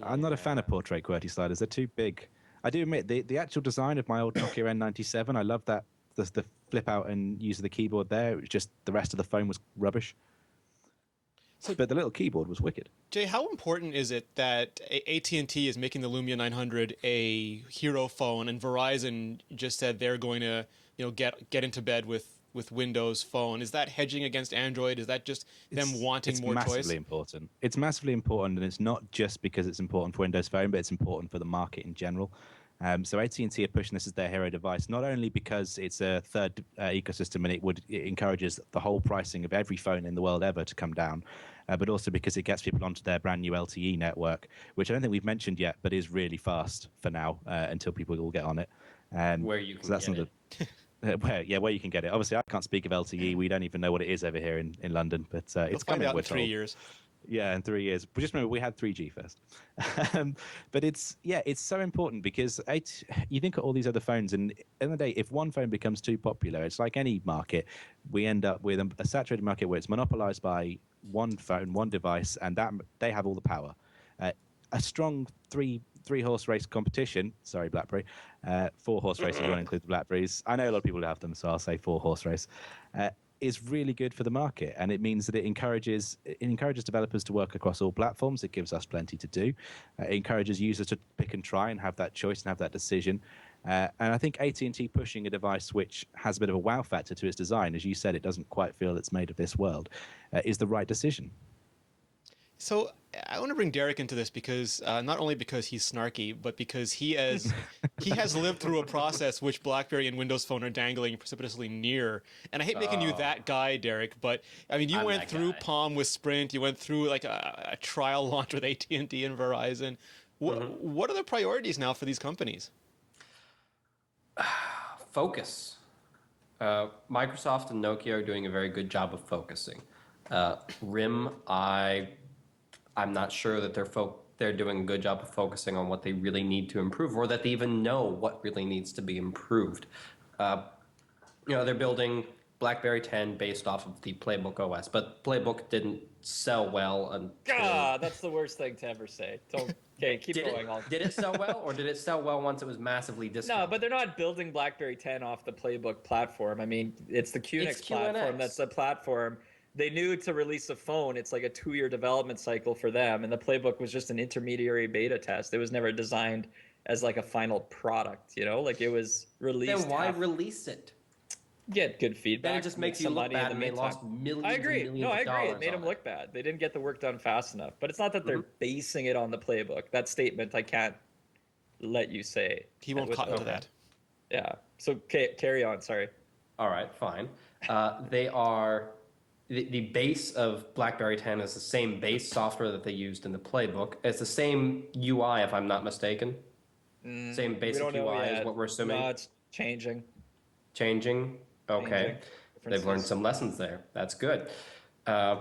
I'm not a fan of portrait QWERTY sliders. They're too big. I do admit, the actual design of my old Nokia N97, I love that, the flip out and use of the keyboard there. It was just the rest of the phone was rubbish. But the little keyboard was wicked. Jay, how important is it that AT&T is making the Lumia 900 a hero phone, and Verizon just said they're going to, get into bed with Windows Phone? Is that hedging against Android? Is that just them wanting more choice? It's massively important. It's massively important, and it's not just because it's important for Windows Phone, but it's important for the market in general. So AT&T are pushing this as their hero device, not only because it's a third ecosystem and it encourages the whole pricing of every phone in the world ever to come down, but also because it gets people onto their brand new LTE network, which I don't think we've mentioned yet, but is really fast for now until people all get on it. Where you can get it. Where you can get it. Obviously, I can't speak of LTE. We don't even know what it is over here in London, but it's We'll find coming. out in 3 years. Yeah, in 3 years. But just remember, we had 3G first. But it's so important because you think of all these other phones, and at the end of the day, if one phone becomes too popular, it's like any market. We end up with a saturated market where it's monopolized by one phone, one device, and that they have all the power. A strong three-horse race competition. Sorry, BlackBerry. 4-horse race if you want to include the Blackberries. I know a lot of people have them, so I'll say 4-horse race. Is really good for the market, and it means that it encourages developers to work across all platforms. It gives us plenty to do. It encourages users to pick and try and have that choice and have that decision. And I think AT&T pushing a device which has a bit of a wow factor to its design, as you said, it doesn't quite feel it's made of this world, is the right decision. So I want to bring Derek into this because not only because he's snarky, but because he has lived through a process which BlackBerry and Windows Phone are dangling precipitously near. And I hate making you that guy, Derek, but I mean, you I'm went that through guy. Palm with Sprint, you went through like a trial launch with AT&T and Verizon. What are the priorities now for these companies? Focus. Microsoft and Nokia are doing a very good job of focusing. RIM, I'm not sure that they're doing a good job of focusing on what they really need to improve, or that they even know what really needs to be improved. They're building BlackBerry 10 based off of the Playbook OS, but Playbook didn't sell well until. That's the worst thing to ever say. Don't. Okay, keep going. Did it sell well, or did it sell well once it was massively discounted? No, but they're not building BlackBerry 10 off the Playbook platform. I mean, it's the QNX It's platform QNX. that's the platform. They knew to release a phone, it's like a 2-year development cycle for them, and the Playbook was just an intermediary beta test. It was never designed as like a final product, Like it was released. Then why release it? Get good feedback? Then it just make makes you some look money bad, in and the they meantime. lost millions I agree. and millions No, I of agree. dollars It made on them look bad. They didn't get the work done fast enough. But it's not that they're basing it on the Playbook. That statement I can't let you say. He won't cotton to that. Yeah. So carry on. Sorry. All right, fine. They are the base of BlackBerry 10 is the same base software that they used in the Playbook. It's the same UI, if I'm not mistaken. Same We basic don't know UI yet. is what we're assuming. No, it's changing. Changing. Okay. Changing. They've learned some lessons there. That's good. And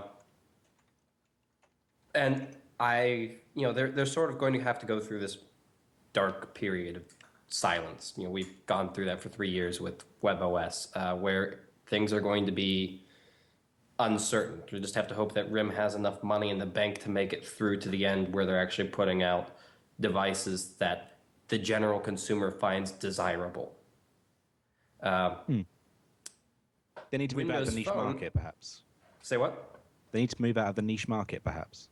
they're sort of going to have to go through this dark period of silence. We've gone through that for 3 years with webOS, where things are going to be uncertain. We just have to hope that RIM has enough money in the bank to make it through to the end where they're actually putting out devices that the general consumer finds desirable. They need to move out of the Windows niche Phone- market, perhaps. Say what? They need to move out of the niche market, perhaps.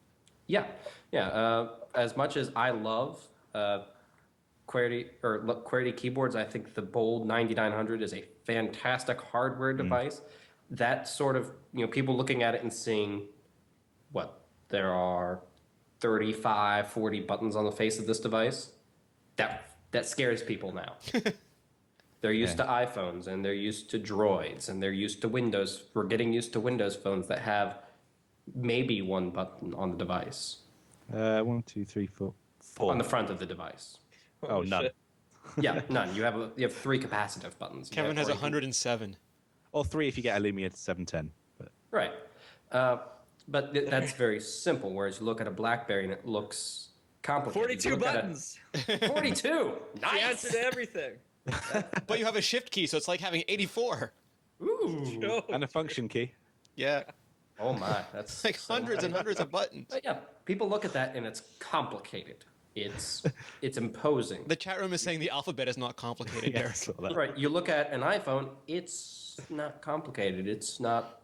Yeah. As much as I love QWERTY keyboards, I think the Bold 9900 is a fantastic hardware device. That sort of, people looking at it and seeing there are 35, 40 buttons on the face of this device. That scares people now. They're used to iPhones, and they're used to Droids, and they're used to Windows. We're getting used to Windows phones that have maybe one button on the device. 1, 2, 3, 4. On the front of the device. Oh, none. shit. Yeah, none. You have 3 capacitive buttons. Kevin has or you can- 107. Or 3 if you get a Lumia 710. But Right. That's very simple, whereas you look at a BlackBerry and it looks complicated. 42 You look at buttons. 42! The Nice! answer to everything. But you have a shift key, so it's like having 84. Ooh! No. and a function key. Yeah. Oh my, that's Like hundreds and hundreds of buttons. But yeah, people look at that and it's complicated. It's imposing. The chat room is saying the alphabet is not complicated, Derek. Yes, all that. Right, you look at an iPhone, it's not complicated. It's not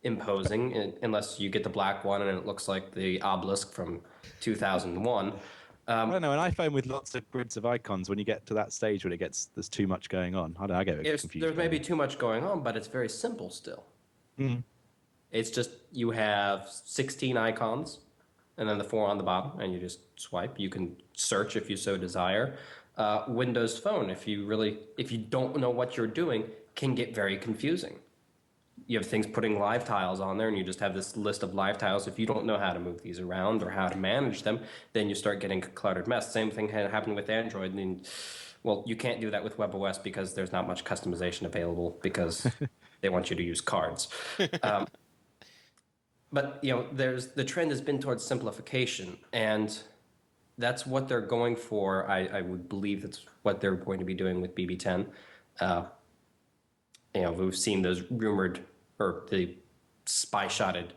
imposing unless you get the black one and it looks like the obelisk from 2001. I don't know, an iPhone with lots of grids of icons, when you get to that stage when there's too much going on. I get confused. There's maybe too much going on, but it's very simple still. It's just you have 16 icons and then the 4 on the bottom, and you just swipe. You can search if you so desire. Windows Phone, if you don't know what you're doing, can get very confusing. You have things putting live tiles on there, and you just have this list of live tiles. If you don't know how to move these around or how to manage them, then you start getting a cluttered mess. Same thing happened with Android. Well, you can't do that with webOS because there's not much customization available because they want you to use cards. But the trend has been towards simplification, and that's what they're going for. I would believe that's what they're going to be doing with BB10. We've seen those rumored or the spy-shotted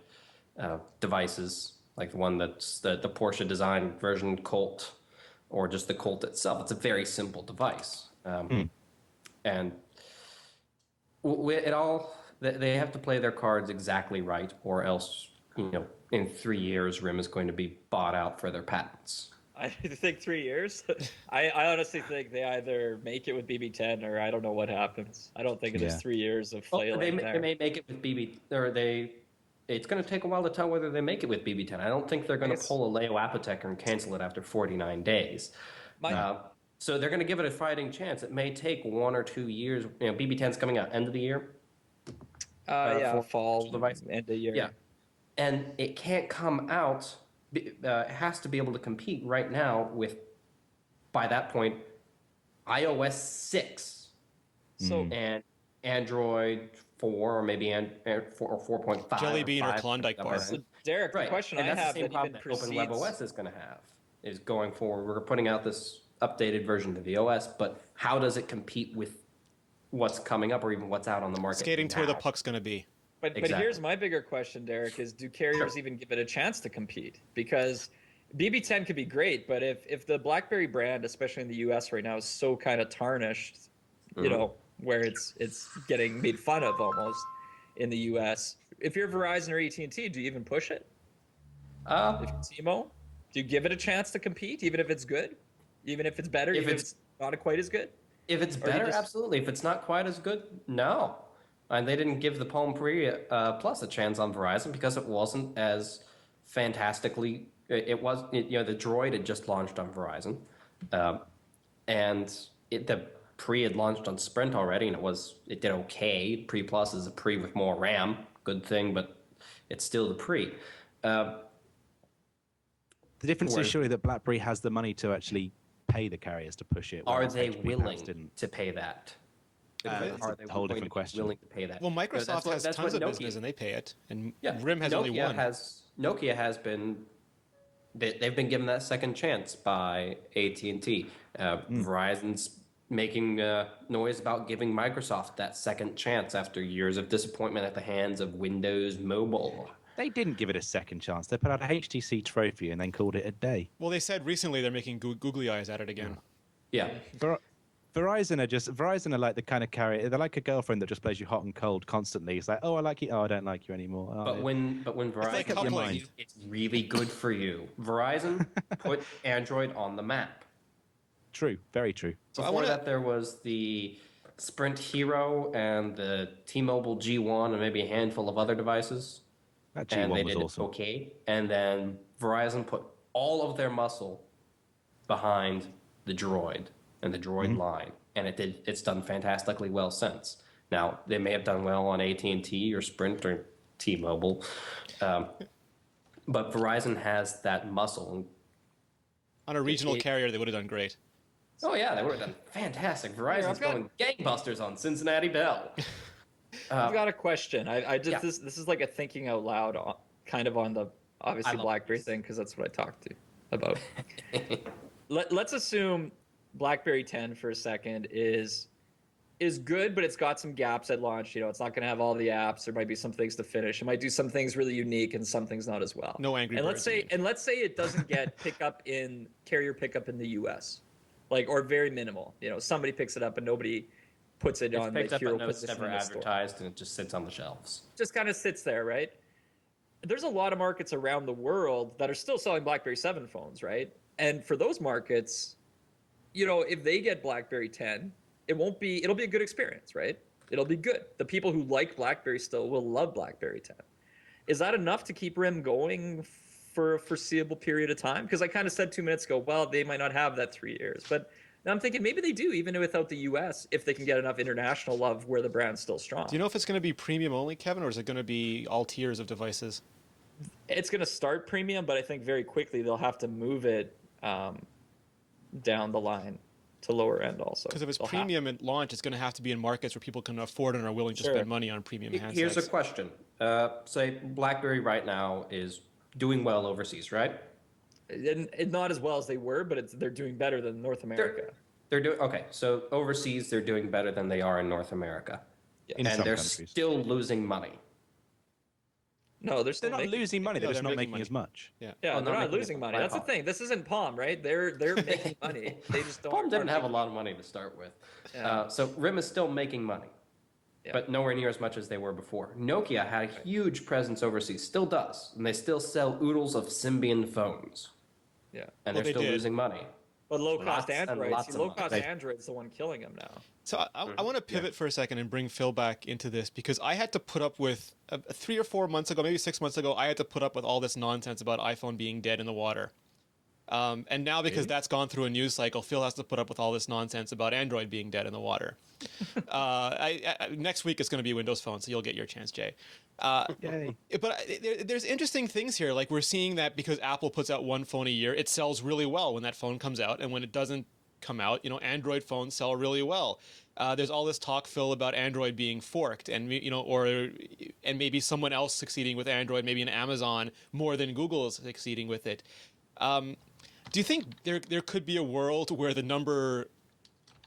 devices, like the one that's the Porsche design version Colt, or just the Colt itself. It's a very simple device, and they have to play their cards exactly right, or else in 3 years RIM is going to be bought out for their patents. I think 3 years. I honestly think they either make it with BB10 or I don't know what happens. I don't think it is 3 years of flailing They may make it with BB, or they it's going to take a while to tell whether they make it with BB10. I don't think they're going to pull a Leo Apotheker and cancel it after 49 days. So they're going to give it a fighting chance. It may take 1 or 2 years. BB10's coming out end of the year. Fall, device. end of year. Yeah, and it can't come out. It has to be able to compete right now with, by that point, iOS 6. So and Android 4 or maybe 4 or 4.5. Jelly Bean or 5, Klondike bar. So Derek, the question and I that's have the same that problem even that Open precedes webOS is going to have, is going forward. We're putting out this updated version of the OS, but how does it compete with what's coming up or even what's out on the market Skating to where the now? puck's going to be. But Exactly. here's my bigger question, Derek: is do carriers even give it a chance to compete? Because BB10 could be great, but if the BlackBerry brand, especially in the U.S. right now, is so kind of tarnished, where it's getting made fun of almost in the U.S. If you're Verizon or AT&T, do you even push it? If you're T-Mobile, do you give it a chance to compete, even if it's good, even if it's better, even if it's not quite as good? If it's better, absolutely. If it's not quite as good, no. And they didn't give the Palm Pre Plus a chance on Verizon because it wasn't as fantastically. The Droid had just launched on Verizon, and the Pre had launched on Sprint already, and it did okay. Pre Plus is a Pre with more RAM, good thing, but it's still the Pre. The difference is surely that BlackBerry has the money to actually pay the carriers to push it. Are they HP willing to pay that? It's a whole different question. Willing to pay that? Well, Microsoft has tons of business and they pay it, and RIM has only one. Nokia has been. They've been given that second chance by AT&T. Verizon's making noise about giving Microsoft that second chance after years of disappointment at the hands of Windows Mobile. They didn't give it a second chance. They put out a HTC trophy and then called it a day. Well, they said recently they're making googly eyes at it again. Yeah. Verizon are like the kind of carrier. They're like a girlfriend that just plays you hot and cold constantly. It's like, oh, I like you. Oh, I don't like you anymore. Oh, But when Verizon coupling. it's really good for you. Verizon put Android on the map. True, very true. Before that, there was the Sprint Hero and the T-Mobile G1 and maybe a handful of other devices. That G1 and they was did awesome. Okay. And then Verizon put all of their muscle behind the Droid and the Droid line, and it's done fantastically well since. Now they may have done well on AT&T or Sprint or T-Mobile, but Verizon has that muscle. On a regional carrier, they would have done great. Oh yeah, they would have done fantastic. Verizon's going gangbusters on Cincinnati Bell. I've got a question. I just this is like a thinking out loud, kind of on the obviously BlackBerry thing, because that's what I talked to about. Let's assume BlackBerry 10 for a second is good, but it's got some gaps at launch. It's not going to have all the apps. There might be some things to finish. It might do some things really unique and some things not as well. No Angry Birds. Let's say it doesn't get carrier pickup in the U.S. Or very minimal. Somebody picks it up and nobody puts it on the hero position. It's never advertised and it just sits on the shelves. Just kind of sits there, right? There's a lot of markets around the world that are still selling BlackBerry 7 phones, right? And for those markets, if they get BlackBerry 10, it'll be a good experience, right? It'll be good. The people who like BlackBerry still will love BlackBerry 10. Is that enough to keep RIM going for a foreseeable period of time? Because I kind of said 2 minutes ago, well, they might not have that 3 years. But now I'm thinking maybe they do, even without the US, if they can get enough international love where the brand's still strong. Do you know if it's going to be premium only, Kevin, or is it going to be all tiers of devices? It's going to start premium, but I think very quickly they'll have to move it down the line to lower end also. Because if it's premium at launch, it's going to have to be in markets where people can afford and are willing to spend money on premium handsets. Here's a question. Say BlackBerry right now is doing well overseas, right? And not as well as they were, but they're doing better than North America. They're doing okay. So overseas, they're doing better than they are in North America, In and some they're countries. still losing money. No, they're Not losing money. They're just not making money. as much. Yeah, Oh, they're not making losing it money. by That's the thing. This isn't Palm, right? They're making money. They just don't. Palm didn't have a lot of money to start with, so RIM is still making money, but nowhere near as much as they were before. Nokia had a huge presence overseas, still does, and they still sell oodles of Symbian phones. Yeah, and Well, they're they still did. losing money. But low-cost Lots and Android, lots see, of low-cost money. Android's the one killing them now. So I want to pivot for a second and bring Phil back into this because I had to put up with 3 or 4 months ago, maybe 6 months ago, I had to put up with all this nonsense about iPhone being dead in the water. And now because that's gone through a news cycle, Phil has to put up with all this nonsense about Android being dead in the water. Next week it's going to be Windows Phone, so you'll get your chance, Jay. Yay. But there's interesting things here. Like we're seeing that because Apple puts out one phone a year, it sells really well when that phone comes out, and when it doesn't come out, Android phones sell really well. There's all this talk, Phil, about Android being forked, and and maybe someone else succeeding with Android, maybe an Amazon more than Google is succeeding with it. Do you think there could be a world where the number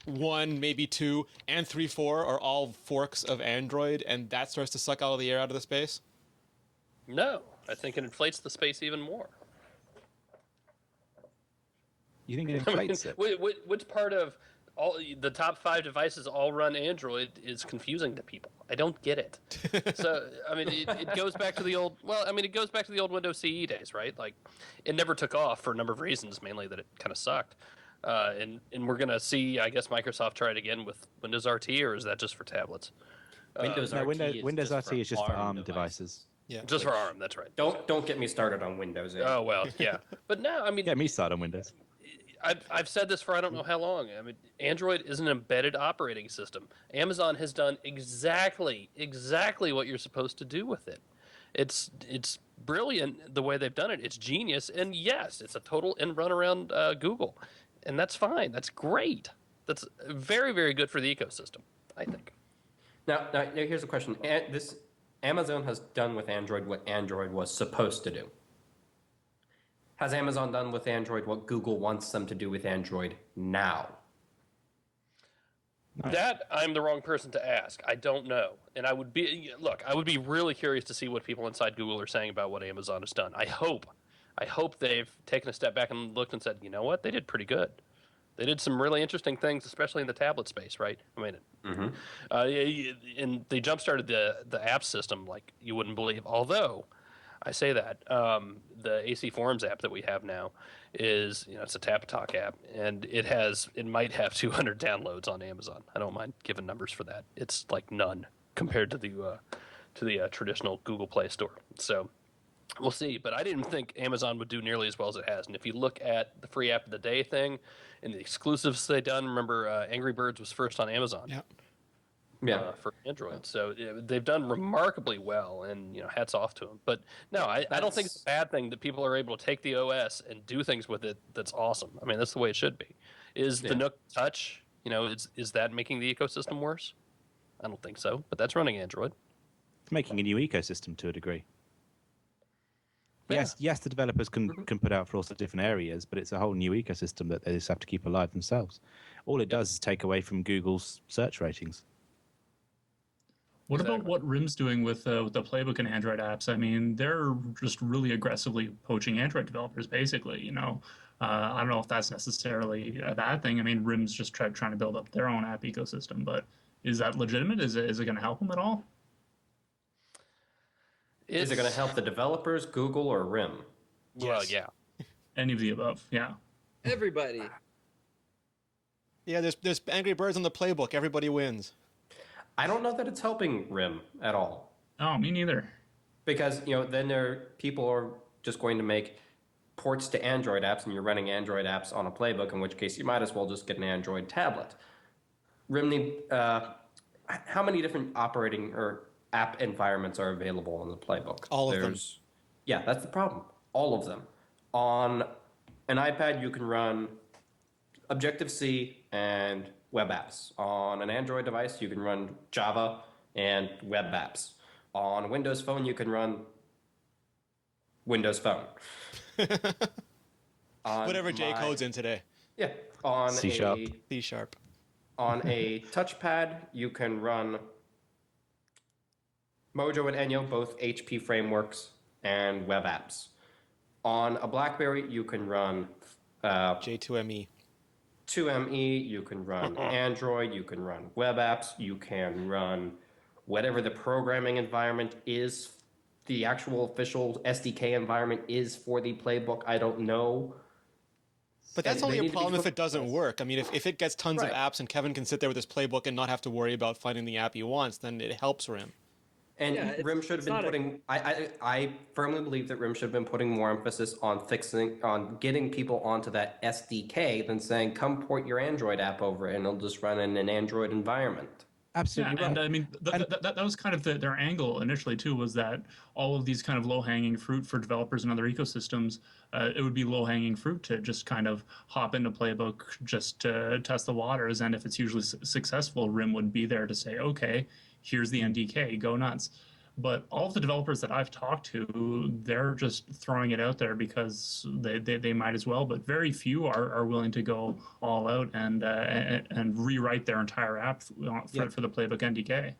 1, maybe 2, and 3, 4 are all forks of Android, and that starts to suck all the air out of the space? No, I think it inflates the space even more. You think it inflates it? Which part of all the top 5 devices all run Android is confusing to people? I don't get it. So I mean, it goes back to the old. Well, I mean, it goes back to the old Windows CE days, right? Like, it never took off for a number of reasons, mainly that it kind of sucked. And we're gonna see, I guess, Microsoft try it again with Windows RT, or is that just for tablets? Windows RT Windows RT is just for ARM devices. Yeah. Just for ARM, that's right. Don't get me started on Windows. Oh well, yeah. But now, I mean, Yeah, me started on Windows. I've said this for I don't know how long. I mean, Android is an embedded operating system. Amazon has done exactly what you're supposed to do with it. It's brilliant the way they've done it. It's genius, and yes, it's a total end run around Google, and that's fine. That's great. That's very, very good for the ecosystem, I think. Now here's a question. This Amazon has done with Android what Android was supposed to do. Has Amazon done with Android what Google wants them to do with Android now? That I'm the wrong person to ask. I don't know, and I would be really curious to see what people inside Google are saying about what Amazon has done. I hope they've taken a step back and looked and said, you know what, they did pretty good. They did some really interesting things, especially in the tablet space, right? I mean, and they jump-started the app system like you wouldn't believe. Although, I say that the AC Forums app that we have now is, it's a Tap Talk app, and it might have 200 downloads on Amazon. I don't mind giving numbers for that. It's like none compared to the traditional Google Play Store. So we'll see. But I didn't think Amazon would do nearly as well as it has. And if you look at the free app of the day thing and the exclusives they've done, remember Angry Birds was first on Amazon. Yeah. For Android. So they've done remarkably well, and hats off to them. But no, I don't think it's a bad thing that people are able to take the OS and do things with it. That's awesome. I mean, that's the way it should be. Is the Nook Touch, is that making the ecosystem worse? I don't think so, but that's running Android. It's making a new ecosystem to a degree. Yeah. Yes, the developers can put out for also different areas, but it's a whole new ecosystem that they just have to keep alive themselves. All it does is take away from Google's search ratings. What about what RIM's doing with the Playbook and Android apps? I mean, they're just really aggressively poaching Android developers, basically. I don't know if that's necessarily a bad thing. I mean, RIM's just trying to build up their own app ecosystem, but is that legitimate? Is it going to help them at all? Is it going to help the developers, Google, or RIM? Well, yeah. Any of the above, yeah. Everybody. Yeah, there's Angry Birds on the Playbook. Everybody wins. I don't know that it's helping RIM at all. Oh, me neither. Because, then people are just going to make ports to Android apps, and you're running Android apps on a Playbook, in which case you might as well just get an Android tablet. RIM how many different operating or app environments are available on the Playbook? All of them. Yeah, that's the problem. All of them. On an iPad, you can run Objective-C and web apps. On an Android device, you can run Java and web apps. On a Windows Phone, you can run Windows Phone. Whatever J code's in today. Yeah. On C#. C#. On a touchpad, you can run Mojo and Enyo, both HP frameworks, and web apps. On a BlackBerry, you can run J2ME. 2ME, you can run Android, you can run web apps, you can run whatever the programming environment is, the actual official SDK environment is for the Playbook. I don't know. But that's And only they a need to be problem if it quick. doesn't work. I mean, if it gets tons of Right. apps and Kevin can sit there with his playbook and not have to worry about finding the app he wants, then it helps RIM. And Yeah, RIM should have it's been not a- putting. I firmly believe that RIM should have been putting more emphasis on getting people onto that SDK than saying, "Come port your Android app over, and it'll just run in an Android environment." Yeah, Absolutely and right. I mean that was kind of their angle initially too, was that all of these kind of low-hanging fruit for developers and other ecosystems, it would be low-hanging fruit to just kind of hop into Playbook just to test the waters, and if it's usually successful, RIM would be there to say, okay, here's the NDK, go nuts. But all of the developers that I've talked to, they're just throwing it out there because they might as well. But very few are willing to go all out and rewrite their entire app Yeah. for the Playbook NDK.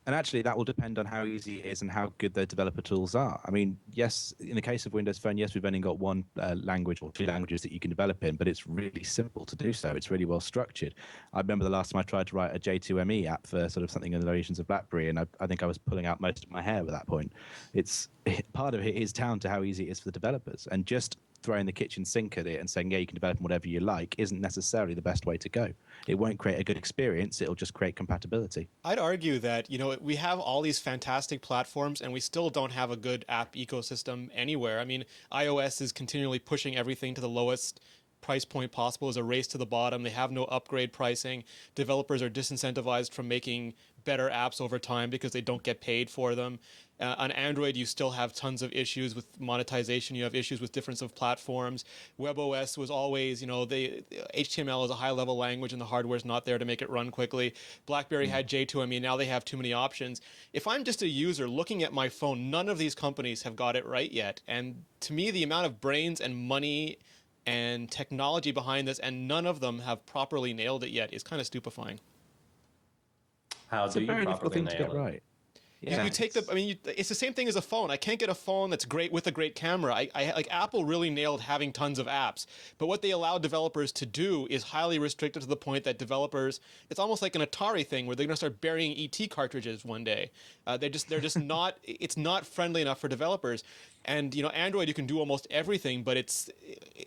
And actually, that will depend on how easy it is and how good the developer tools are. I mean, yes, in the case of Windows Phone, yes, we've only got one language or two languages that you can develop in, but it's really simple to do so. It's really well structured. I remember the last time I tried to write a J2ME app for sort of something in the variations of BlackBerry, and I think I was pulling out most of my hair at that point. Part of it is down to how easy it is for the developers, and just throwing the kitchen sink at it and saying, yeah, you can develop whatever you like isn't necessarily the best way to go. It won't create a good experience. It'll just create compatibility. I'd argue that, we have all these fantastic platforms and we still don't have a good app ecosystem anywhere. I mean, iOS is continually pushing everything to the lowest price point possible as a race to the bottom. They have no upgrade pricing. Developers are disincentivized from making better apps over time because they don't get paid for them. On Android, you still have tons of issues with monetization. You have issues with difference of platforms. WebOS was always, HTML is a high-level language and the hardware's not there to make it run quickly. BlackBerry had J2ME. Now they have too many options. If I'm just a user looking at my phone, none of these companies have got it right yet. And to me, the amount of brains and money and technology behind this, and none of them have properly nailed it yet, is kind of stupefying. How It's do a you very difficult properly thing to nail get it? right. You take it's the same thing as a phone. I can't get a phone that's great with a great camera. Like Apple really nailed having tons of apps, but what they allow developers to do is highly restricted to the point that developers, it's almost like an Atari thing where they're going to start burying ET cartridges one day. They're just not. It's not friendly enough for developers. And Android, you can do almost everything, but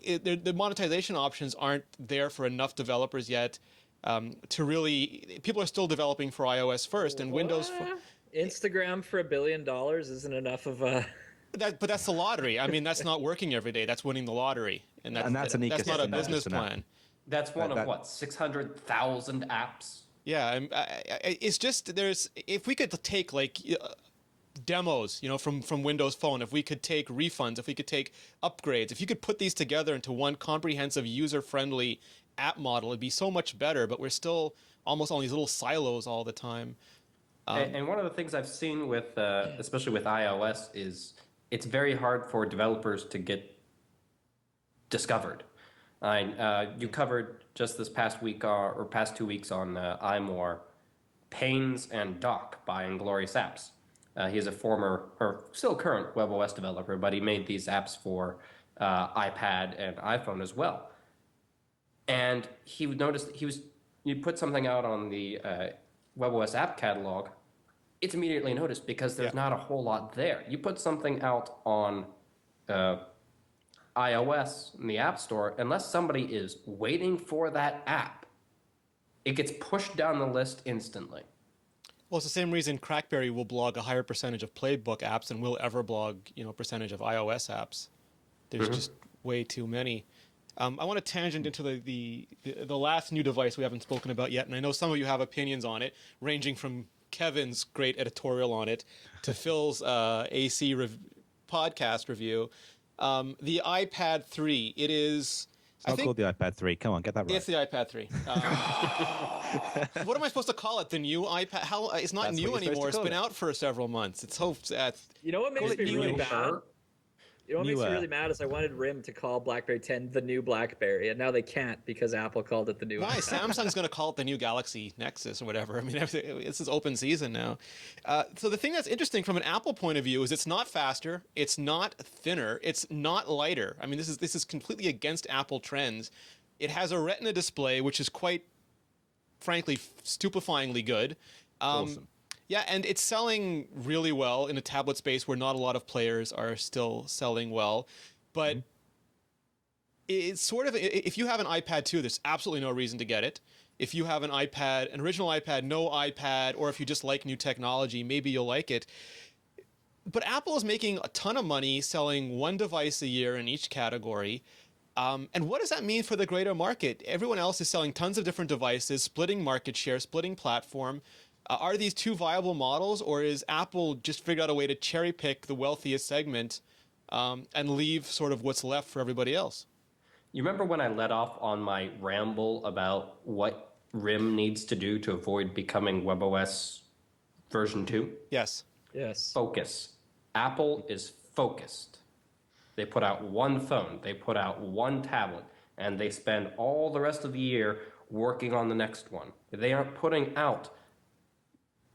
the monetization options aren't there for enough developers yet. To really, people are still developing for iOS first, and Windows. Instagram for $1 billion isn't enough of a. But that's the lottery. I mean, that's not working every day. That's winning the lottery, and that's an that's not a ecosystem, not business just an app. plan. That's one of That- what, 600,000 apps? Yeah, it's just if we could take demos, from Windows Phone, if we could take refunds, if we could take upgrades, if you could put these together into one comprehensive, user-friendly app model, it'd be so much better. But we're still almost on these little silos all the time. And one of the things I've seen with, especially with iOS, is it's very hard for developers to get discovered. You covered just this past week or past 2 weeks on iMore, Pains and Doc by Inglorious Apps. He's a former or still current webOS developer, but he made these apps for iPad and iPhone as well. And he noticed you put something out on the webOS app catalog, it's immediately noticed because there's not a whole lot there. You put something out on iOS in the App Store, unless somebody is waiting for that app, it gets pushed down the list instantly. Well, it's the same reason CrackBerry will blog a higher percentage of Playbook apps than will ever blog, percentage of iOS apps. There's just way too many. I want to tangent into the last new device we haven't spoken about yet, and I know some of you have opinions on it, ranging from Kevin's great editorial on it to Phil's AC podcast review. The iPad 3, it is... It's not called the iPad 3. Come on, get that right. It's the iPad 3. What am I supposed to call it? The new iPad? It's not That's new what you're anymore. It's supposed to been call it. out for several months. It's so sad. You know what makes me really bad? Sure. You know what makes me Newer. really mad is I wanted RIM to call BlackBerry 10 the new BlackBerry, and now they can't because Apple called it the new. Why? Samsung's going to call it the new Galaxy Nexus or whatever. I mean, this is open season now. So the thing that's interesting from an Apple point of view is it's not faster, it's not thinner, it's not lighter. I mean, this is completely against Apple trends. It has a Retina display, which is quite, frankly, stupefyingly good. Awesome. Yeah, and it's selling really well in a tablet space where not a lot of players are still selling well. But it's sort of, if you have an iPad 2, there's absolutely no reason to get it. If you have an iPad, an original iPad, no iPad, or if you just like new technology, maybe you'll like it. But Apple is making a ton of money selling one device a year in each category. And what does that mean for the greater market? Everyone else is selling tons of different devices, splitting market share, splitting platform. Are these two viable models, or is Apple just figured out a way to cherry pick the wealthiest segment and leave sort of what's left for everybody else? You remember when I let off on my ramble about what RIM needs to do to avoid becoming webOS version 2? Yes. Yes. Focus. Apple is focused. They put out one phone, they put out one tablet, and they spend all the rest of the year working on the next one. They aren't putting out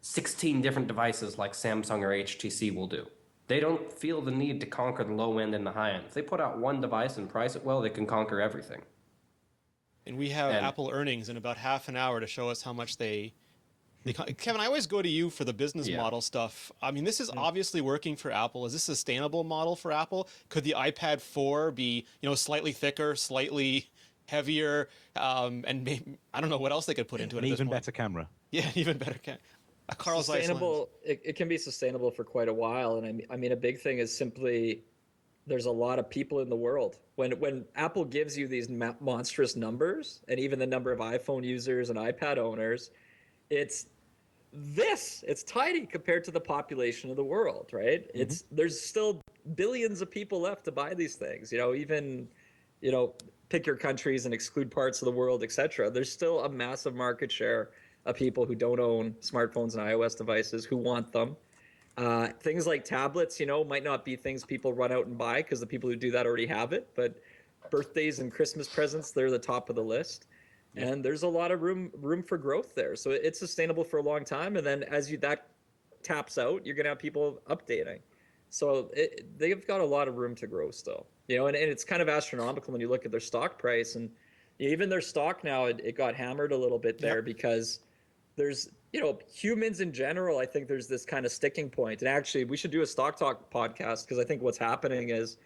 16 different devices like Samsung or HTC will do. They don't feel the need to conquer the low end and the high end. If they put out one device and price it well, they can conquer everything. And we have Apple earnings in about half an hour to show us how much they Kevin, I always go to you for the business model stuff. I mean, this is obviously working for Apple. Is this a sustainable model for Apple? Could the iPad 4 be, slightly thicker, slightly heavier, and maybe, I don't know what else they could put into it. An even better camera. Yeah, an even better camera. A Carl Zeiss Sustainable. It can be sustainable for quite a while, and I mean, a big thing is simply there's a lot of people in the world. When Apple gives you these monstrous numbers, and even the number of iPhone users and iPad owners, it's tiny compared to the population of the world, right? There's still billions of people left to buy these things. Even pick your countries and exclude parts of the world, etc. There's still a massive market share of people who don't own smartphones and iOS devices who want them. Things like tablets, might not be things people run out and buy because the people who do that already have it. But birthdays and Christmas presents, they're the top of the list. And there's a lot of room for growth there. So it's sustainable for a long time. And then as that taps out, you're going to have people updating. So they've got a lot of room to grow still. And it's kind of astronomical when you look at their stock price. And even their stock now, it got hammered a little bit there because there's, humans in general, I think there's this kind of sticking point. And actually, we should do a Stock Talk podcast because I think what's happening is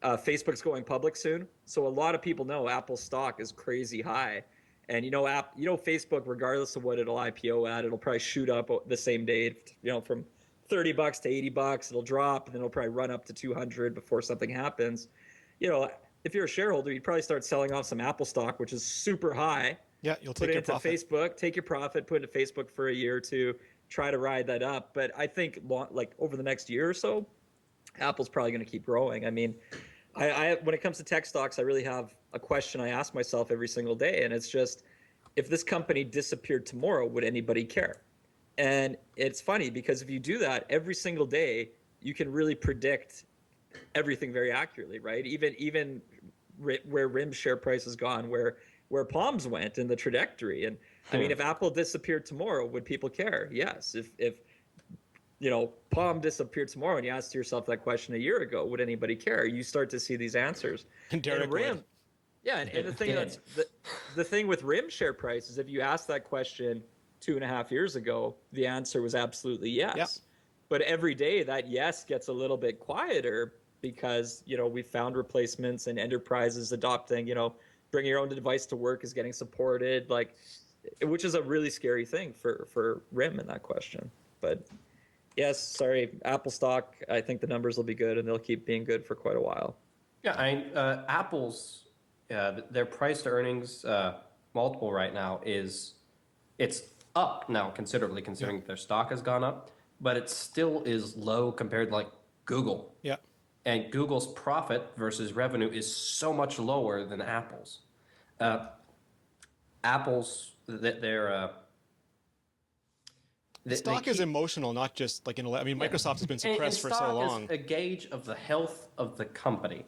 Facebook's going public soon. So a lot of people know Apple's stock is crazy high. And Facebook, regardless of what it'll IPO at, it'll probably shoot up the same day, from $30 to $80. It'll drop, and then it'll probably run up to 200 before something happens. If you're a shareholder, you'd probably start selling off some Apple stock, which is super high. Yeah, you'll take put it your into profit. Facebook, take your profit, put it into Facebook for a year or two, try to ride that up. But I think over the next year or so, Apple's probably going to keep growing. I mean, I when it comes to tech stocks, I really have a question I ask myself every single day, and it's just, if this company disappeared tomorrow, would anybody care? And it's funny because if you do that every single day, you can really predict everything very accurately, right? Even where RIM's share price has gone, where Palm's went in the trajectory. And I mean, if Apple disappeared tomorrow, would people care? Yes. If Palm disappeared tomorrow and you asked yourself that question a year ago, would anybody care? You start to see these answers. And Derek RIM, yeah, and the thing with RIM share price is if you asked that question 2.5 years ago, the answer was absolutely yes. Yep. But every day that yes gets a little bit quieter because we found replacements and enterprises adopting, bring your own device to work is getting supported, which is a really scary thing for RIM in that question. But yes, sorry, Apple stock, I think the numbers will be good and they'll keep being good for quite a while. Yeah, Apple's their price to earnings multiple right now it's up now considerably considering their stock has gone up, but it still is low compared to Google. Yeah. And Google's profit versus revenue is so much lower than Apple's. Apple's their the stock is emotional, not just Microsoft has been suppressed for so long. Stock is a gauge of the health of the company.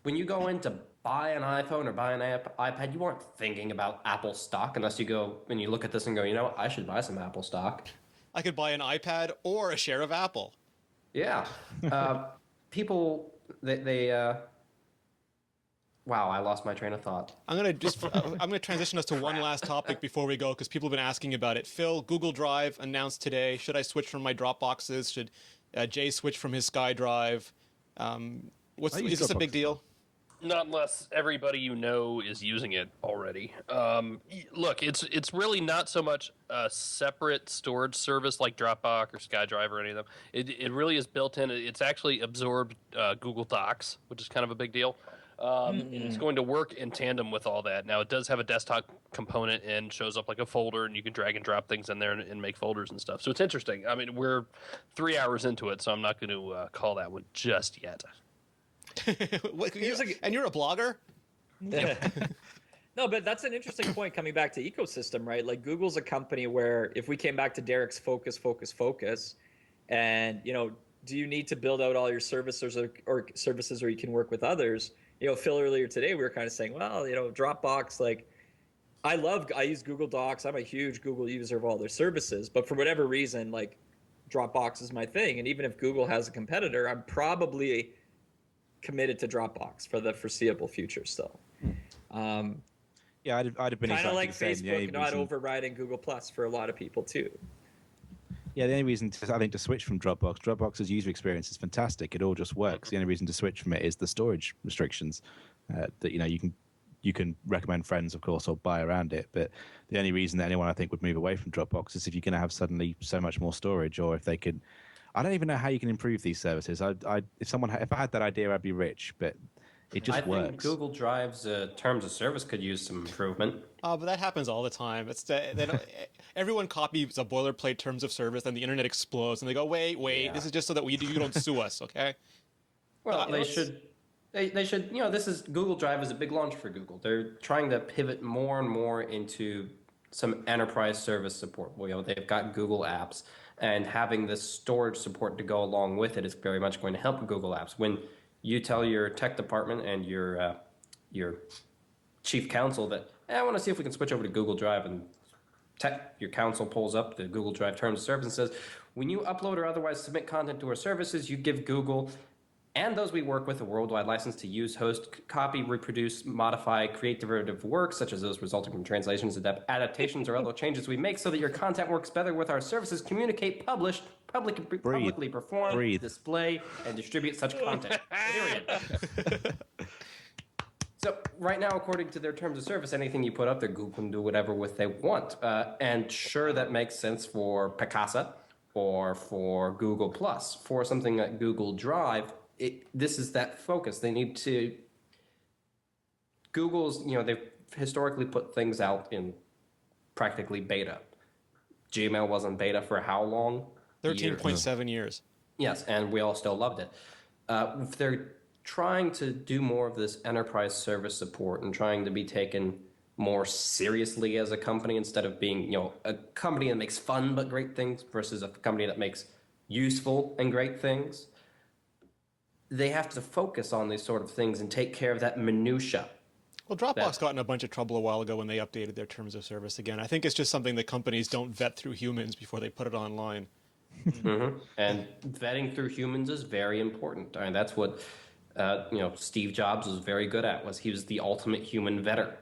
When you go in to buy an iPhone or buy an iPad, you aren't thinking about Apple stock unless you go and you look at this and go, what, I should buy some Apple stock. I could buy an iPad or a share of Apple. Yeah. People, wow, I lost my train of thought. I'm gonna transition us to one last topic before we go because people have been asking about it. Phil, Google Drive announced today. Should I switch from my Dropboxes? Should Jay switch from his SkyDrive? Is this a big deal? Not unless everybody you know is using it already. Look, it's really not so much a separate storage service like Dropbox or SkyDrive or any of them. It really is built in. It's actually absorbed Google Docs, which is kind of a big deal. And it's going to work in tandem with all that. Now, it does have a desktop component and shows up like a folder, and you can drag and drop things in there and make folders and stuff. So it's interesting. I mean, we're 3 hours into it, so I'm not going to call that one just yet. And you're a blogger? No, but that's an interesting point coming back to ecosystem, right? Like Google's a company where if we came back to Derek's focus, and, do you need to build out all your services or services or you can work with others? Phil, earlier today, we were kind of saying, well, Dropbox, like, I use Google Docs. I'm a huge Google user of all their services, but for whatever reason, like, Dropbox is my thing. And even if Google has a competitor, I'm probably committed to Dropbox for the foreseeable future still. Yeah, I'd have been kind of exactly like the same. Facebook not overriding Google Plus for a lot of people too. Yeah, the only reason I think to switch from Dropbox's user experience is fantastic. It all just works. The only reason to switch from it is the storage restrictions that you can recommend friends, of course, or buy around it. But the only reason that anyone I think would move away from Dropbox is if you're going to have suddenly so much more storage, or if they could. I don't even know how you can improve these services. If I had that idea, I'd be rich. But it just works. I think Google Drive's terms of service could use some improvement. Oh, but that happens all the time. Everyone copies a boilerplate terms of service, and the internet explodes, and they go, wait, Yeah. this is just so that you don't sue us, okay? Well, they should. They should. This is Google Drive is a big launch for Google. They're trying to pivot more and more into some enterprise service support. They've got Google Apps, and having this storage support to go along with it is very much going to help Google Apps. When you tell your tech department and your chief counsel that, I want to see if we can switch over to Google Drive, and your counsel pulls up the Google Drive terms of service and says, when you upload or otherwise submit content to our services, you give Google and those we work with a worldwide license to use, host, copy, reproduce, modify, create derivative works, such as those resulting from translations, adaptations, or other changes we make so that your content works better with our services, communicate, publish, publicly perform, display, and distribute such content. Period. So right now, according to their terms of service, anything you put up there, Google can do whatever with they want. And sure, that makes sense for Picasa or for Google Plus. For something like Google Drive, this is that focus. They need to. Google's, they've historically put things out in practically beta. Gmail was in beta for how long? 13.7 years. Yes, and we all still loved it. If they're trying to do more of this enterprise service support and trying to be taken more seriously as a company instead of being, a company that makes fun but great things versus a company that makes useful and great things, they have to focus on these sort of things and take care of that minutia. Well, Dropbox got in a bunch of trouble a while ago when they updated their terms of service again. I think it's just something that companies don't vet through humans before they put it online. Mm-hmm. And vetting through humans is very important. I mean, that's what Steve Jobs was very good at. He was the ultimate human vetter.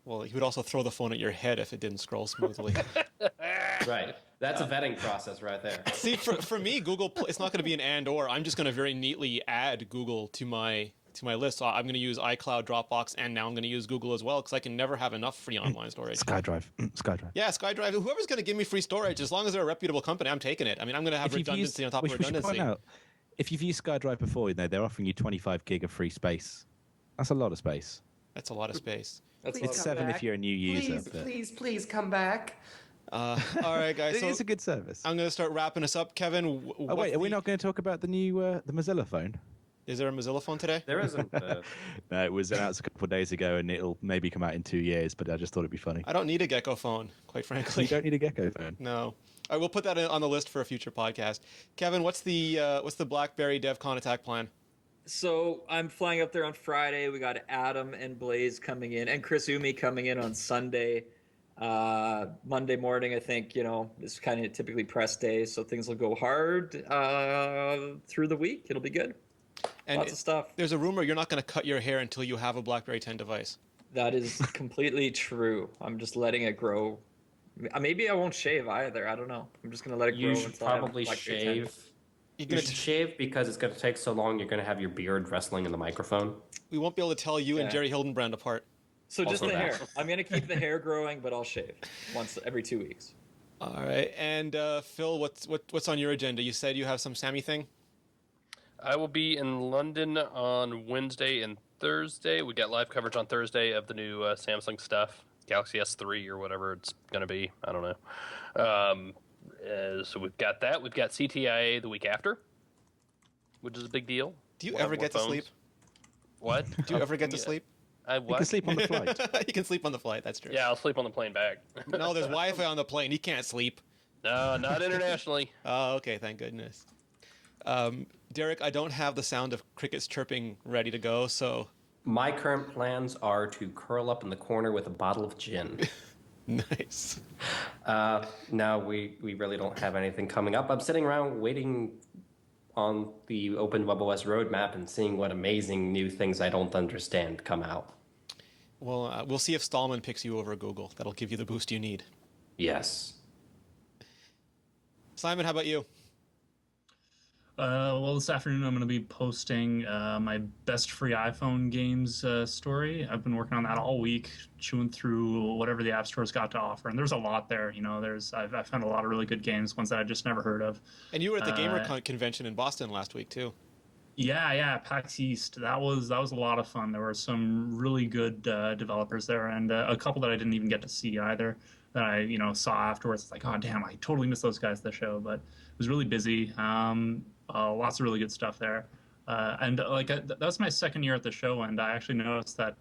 Well, he would also throw the phone at your head if it didn't scroll smoothly. Right. That's a vetting process right there. See, for me, Google, it's not going to be an and or. I'm just going to very neatly add Google to my list. So I'm going to use iCloud, Dropbox, and now I'm going to use Google as well because I can never have enough free online storage. SkyDrive. Yeah, SkyDrive. Whoever's going to give me free storage, as long as they're a reputable company, I'm taking it. I mean, I'm going to have redundancy on top of redundancy. We should point out, if you've used SkyDrive before, they're offering you 25 gig of free space. That's a lot of space. That's a lot of space. It's 7 if you're a new user. Please come back. All right, guys. It's a good service. I'm going to start wrapping us up. Kevin, are we not going to talk about the new the Mozilla phone? Is there a Mozilla phone today? There isn't. No, it was announced a couple of days ago, and it'll maybe come out in 2 years, but I just thought it'd be funny. I don't need a Gecko phone, quite frankly. You don't need a Gecko phone? No. All right, we'll put that on the list for a future podcast. Kevin, what's the BlackBerry DevCon attack plan? So I'm flying up there on Friday. We got Adam and Blaze coming in, and Chris Umi coming in on Sunday. Monday morning, I think, is kind of typically press day, so things will go hard through the week. It'll be good. And lots of stuff. There's a rumor you're not going to cut your hair until you have a BlackBerry 10 device. That is completely true. I'm just letting it grow. Maybe I won't shave either. I don't know. I'm just going to let it grow. You should probably shave You should shave because it's going to take so long. You're going to have your beard wrestling in the microphone. We won't be able to tell you and Jerry Hildenbrand apart. So just Also the that. hair. I'm gonna keep the hair growing, but I'll shave once every 2 weeks. All right, and Phil, what's on your agenda? You said you have some Sammy thing. I will be in London on Wednesday and Thursday. We got live coverage on Thursday of the new Samsung stuff, Galaxy S3 or whatever it's going to be. I don't know. So we've got that. We've got CTIA the week after, which is a big deal. Do you We'll have ever more get to phones. sleep? What? Do you ever get to sleep? You can sleep on the flight. You can sleep on the flight. That's true. Yeah, I'll sleep on the plane back. No, there's Wi-Fi on the plane. He can't sleep. No, not internationally. Oh, okay. Thank goodness. Derek, I don't have the sound of crickets chirping ready to go, so My current plans are to curl up in the corner with a bottle of gin. nice. No, we really don't have anything coming up. I'm sitting around waiting on the Open webOS roadmap and seeing what amazing new things I don't understand come out. Well, we'll see if Stallman picks you over Google. That'll give you the boost you need. Yes. Simon, how about you? Well, this afternoon I'm going to be posting my best free iPhone games story. I've been working on that all week, chewing through whatever the App Store's got to offer, and there's a lot there. You know, I've found a lot of really good games, ones that I just never heard of. And you were at the Gamer convention in Boston last week too. Yeah, PAX East. That was a lot of fun. There were some really good developers there, and a couple that I didn't even get to see either. That I saw afterwards. It's like, oh damn, I totally missed those guys at the show, but it was really busy. Lots of really good stuff there. That was my second year at the show, and I actually noticed that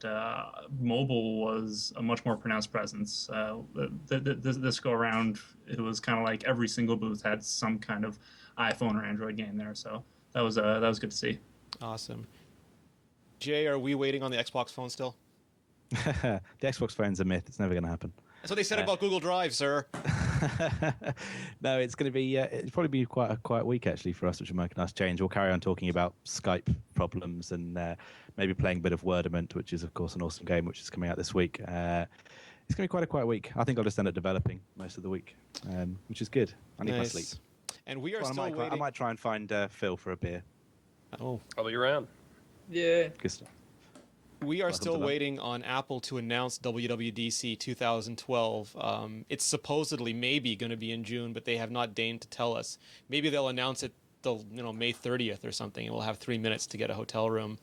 mobile was a much more pronounced presence. This go around, it was kind of like every single booth had some kind of iPhone or Android game there. So that was good to see. Awesome. Jay, are we waiting on the Xbox phone still? The Xbox phone's a myth. It's never going to happen. That's what they said about Google Drive, sir. No, it's going to be. It'll probably be quite a quiet week actually for us, which will make a nice change. We'll carry on talking about Skype problems and maybe playing a bit of Wordament, which is of course an awesome game, which is coming out this week. It's going to be quite a quiet week. I think I'll just end up developing most of the week, which is good. I need my sleep. And we are Well, still waiting. I might try and find Phil for a beer. Oh. I'll be around. Yeah. Good stuff. We are Welcome still to that. waiting on Apple to announce WWDC 2012. It's supposedly maybe going to be in June, but they have not deigned to tell us. Maybe they'll announce it May 30th or something, and we'll have 3 minutes to get a hotel room.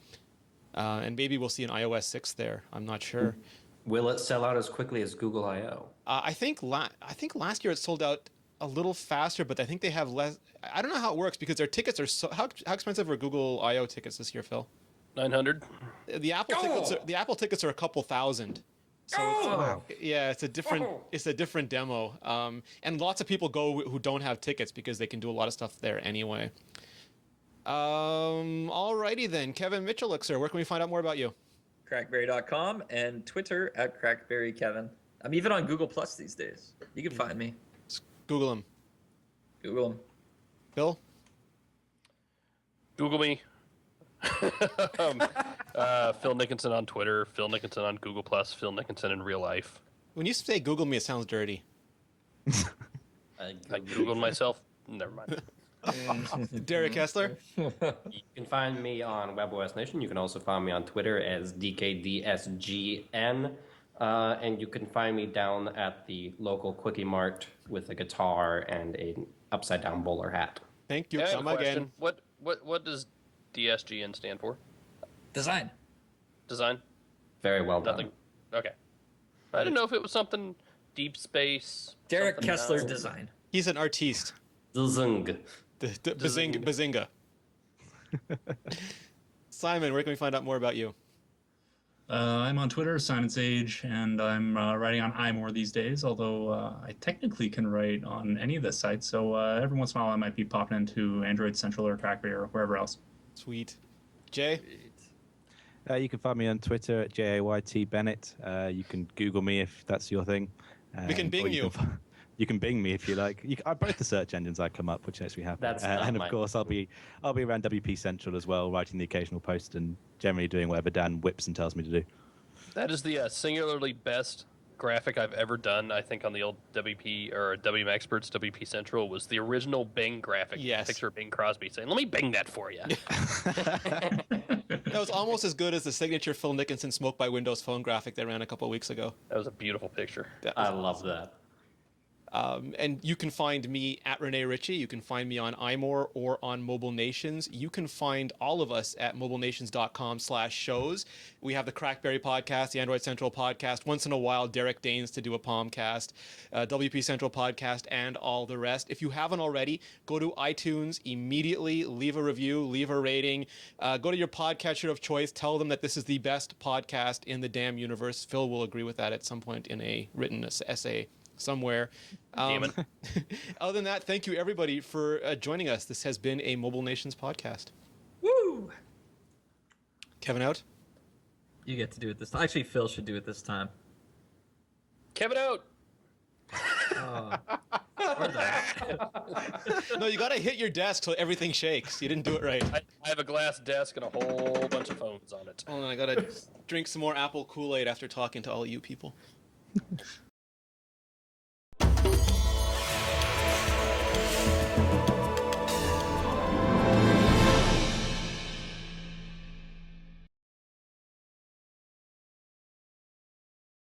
And maybe we'll see an iOS 6 there. I'm not sure. Will it sell out as quickly as Google I/O? I think last year it sold out a little faster, but I think they have less. I don't know how it works because their tickets are so. How expensive are Google I/O tickets this year, Phil? 900. The Apple tickets are a couple thousand. So it's a different demo. And lots of people go who don't have tickets because they can do a lot of stuff there anyway. Alrighty then, Kevin Mitchell-Elixir, where can we find out more about you? Crackberry.com and Twitter at CrackberryKevin. I'm even on Google Plus these days. You can find me. Google him. Google them. Phil? Google me. Phil Nickinson on Twitter, Phil Nickinson on Google Plus, Phil Nickinson in real life. When you say Google me, it sounds dirty. I Googled myself. Never mind. Derek Kessler? You can find me on webOS Nation. You can also find me on Twitter as DKDSGN. And you can find me down at the local Quickie Mart with a guitar and an upside-down bowler hat. Thank you. I have a Come question. again. What does DSGN stand for? Design. Design? Very well done. Nothing. Okay. I didn't know if it was something deep space. Derek something Kessler else. Design. He's an artiste. Zung. Bazinga. Simon, where can we find out more about you? I'm on Twitter, SimonSage, and I'm writing on iMore these days, although I technically can write on any of the sites, so every once in a while I might be popping into Android Central or Crackberry or wherever else. Sweet. Jay? You can find me on Twitter at JAYT Bennett. You can Google me if that's your thing. We can Bing you. You can Bing me if you like. Both the search engines I come up, which makes me happy. That's not and of mine. course, I'll be around WP Central as well, writing the occasional post and generally doing whatever Dan whips and tells me to do. That is the singularly best graphic I've ever done, I think on the old WP or WM Experts, WP Central, was the original Bing graphic. Yes. Picture of Bing Crosby saying, "Let me Bing that for you." That was almost as good as the signature Phil Nicholson Smoke by Windows Phone graphic that ran a couple of weeks ago. That was a beautiful picture. I love that. And you can find me at Rene Ritchie. You can find me on iMore or on Mobile Nations. You can find all of us at mobilenations.com/shows. We have the Crackberry podcast, the Android Central podcast. Once in a while, Derek deigns to do a Palmcast, WP Central podcast, and all the rest. If you haven't already, go to iTunes immediately, leave a review, leave a rating. Go to your podcatcher of choice. Tell them that this is the best podcast in the damn universe. Phil will agree with that at some point in a written essay somewhere. Damn it. Other than that, thank you everybody for joining us. This has been a Mobile Nations podcast. Woo! Kevin out? You get to do it this time. Actually, Phil should do it this time. Kevin out. Or that. No, you gotta hit your desk so everything shakes. You didn't do it right. I have a glass desk and a whole bunch of phones on it. Hold on, I gotta drink some more apple Kool-Aid after talking to all you people.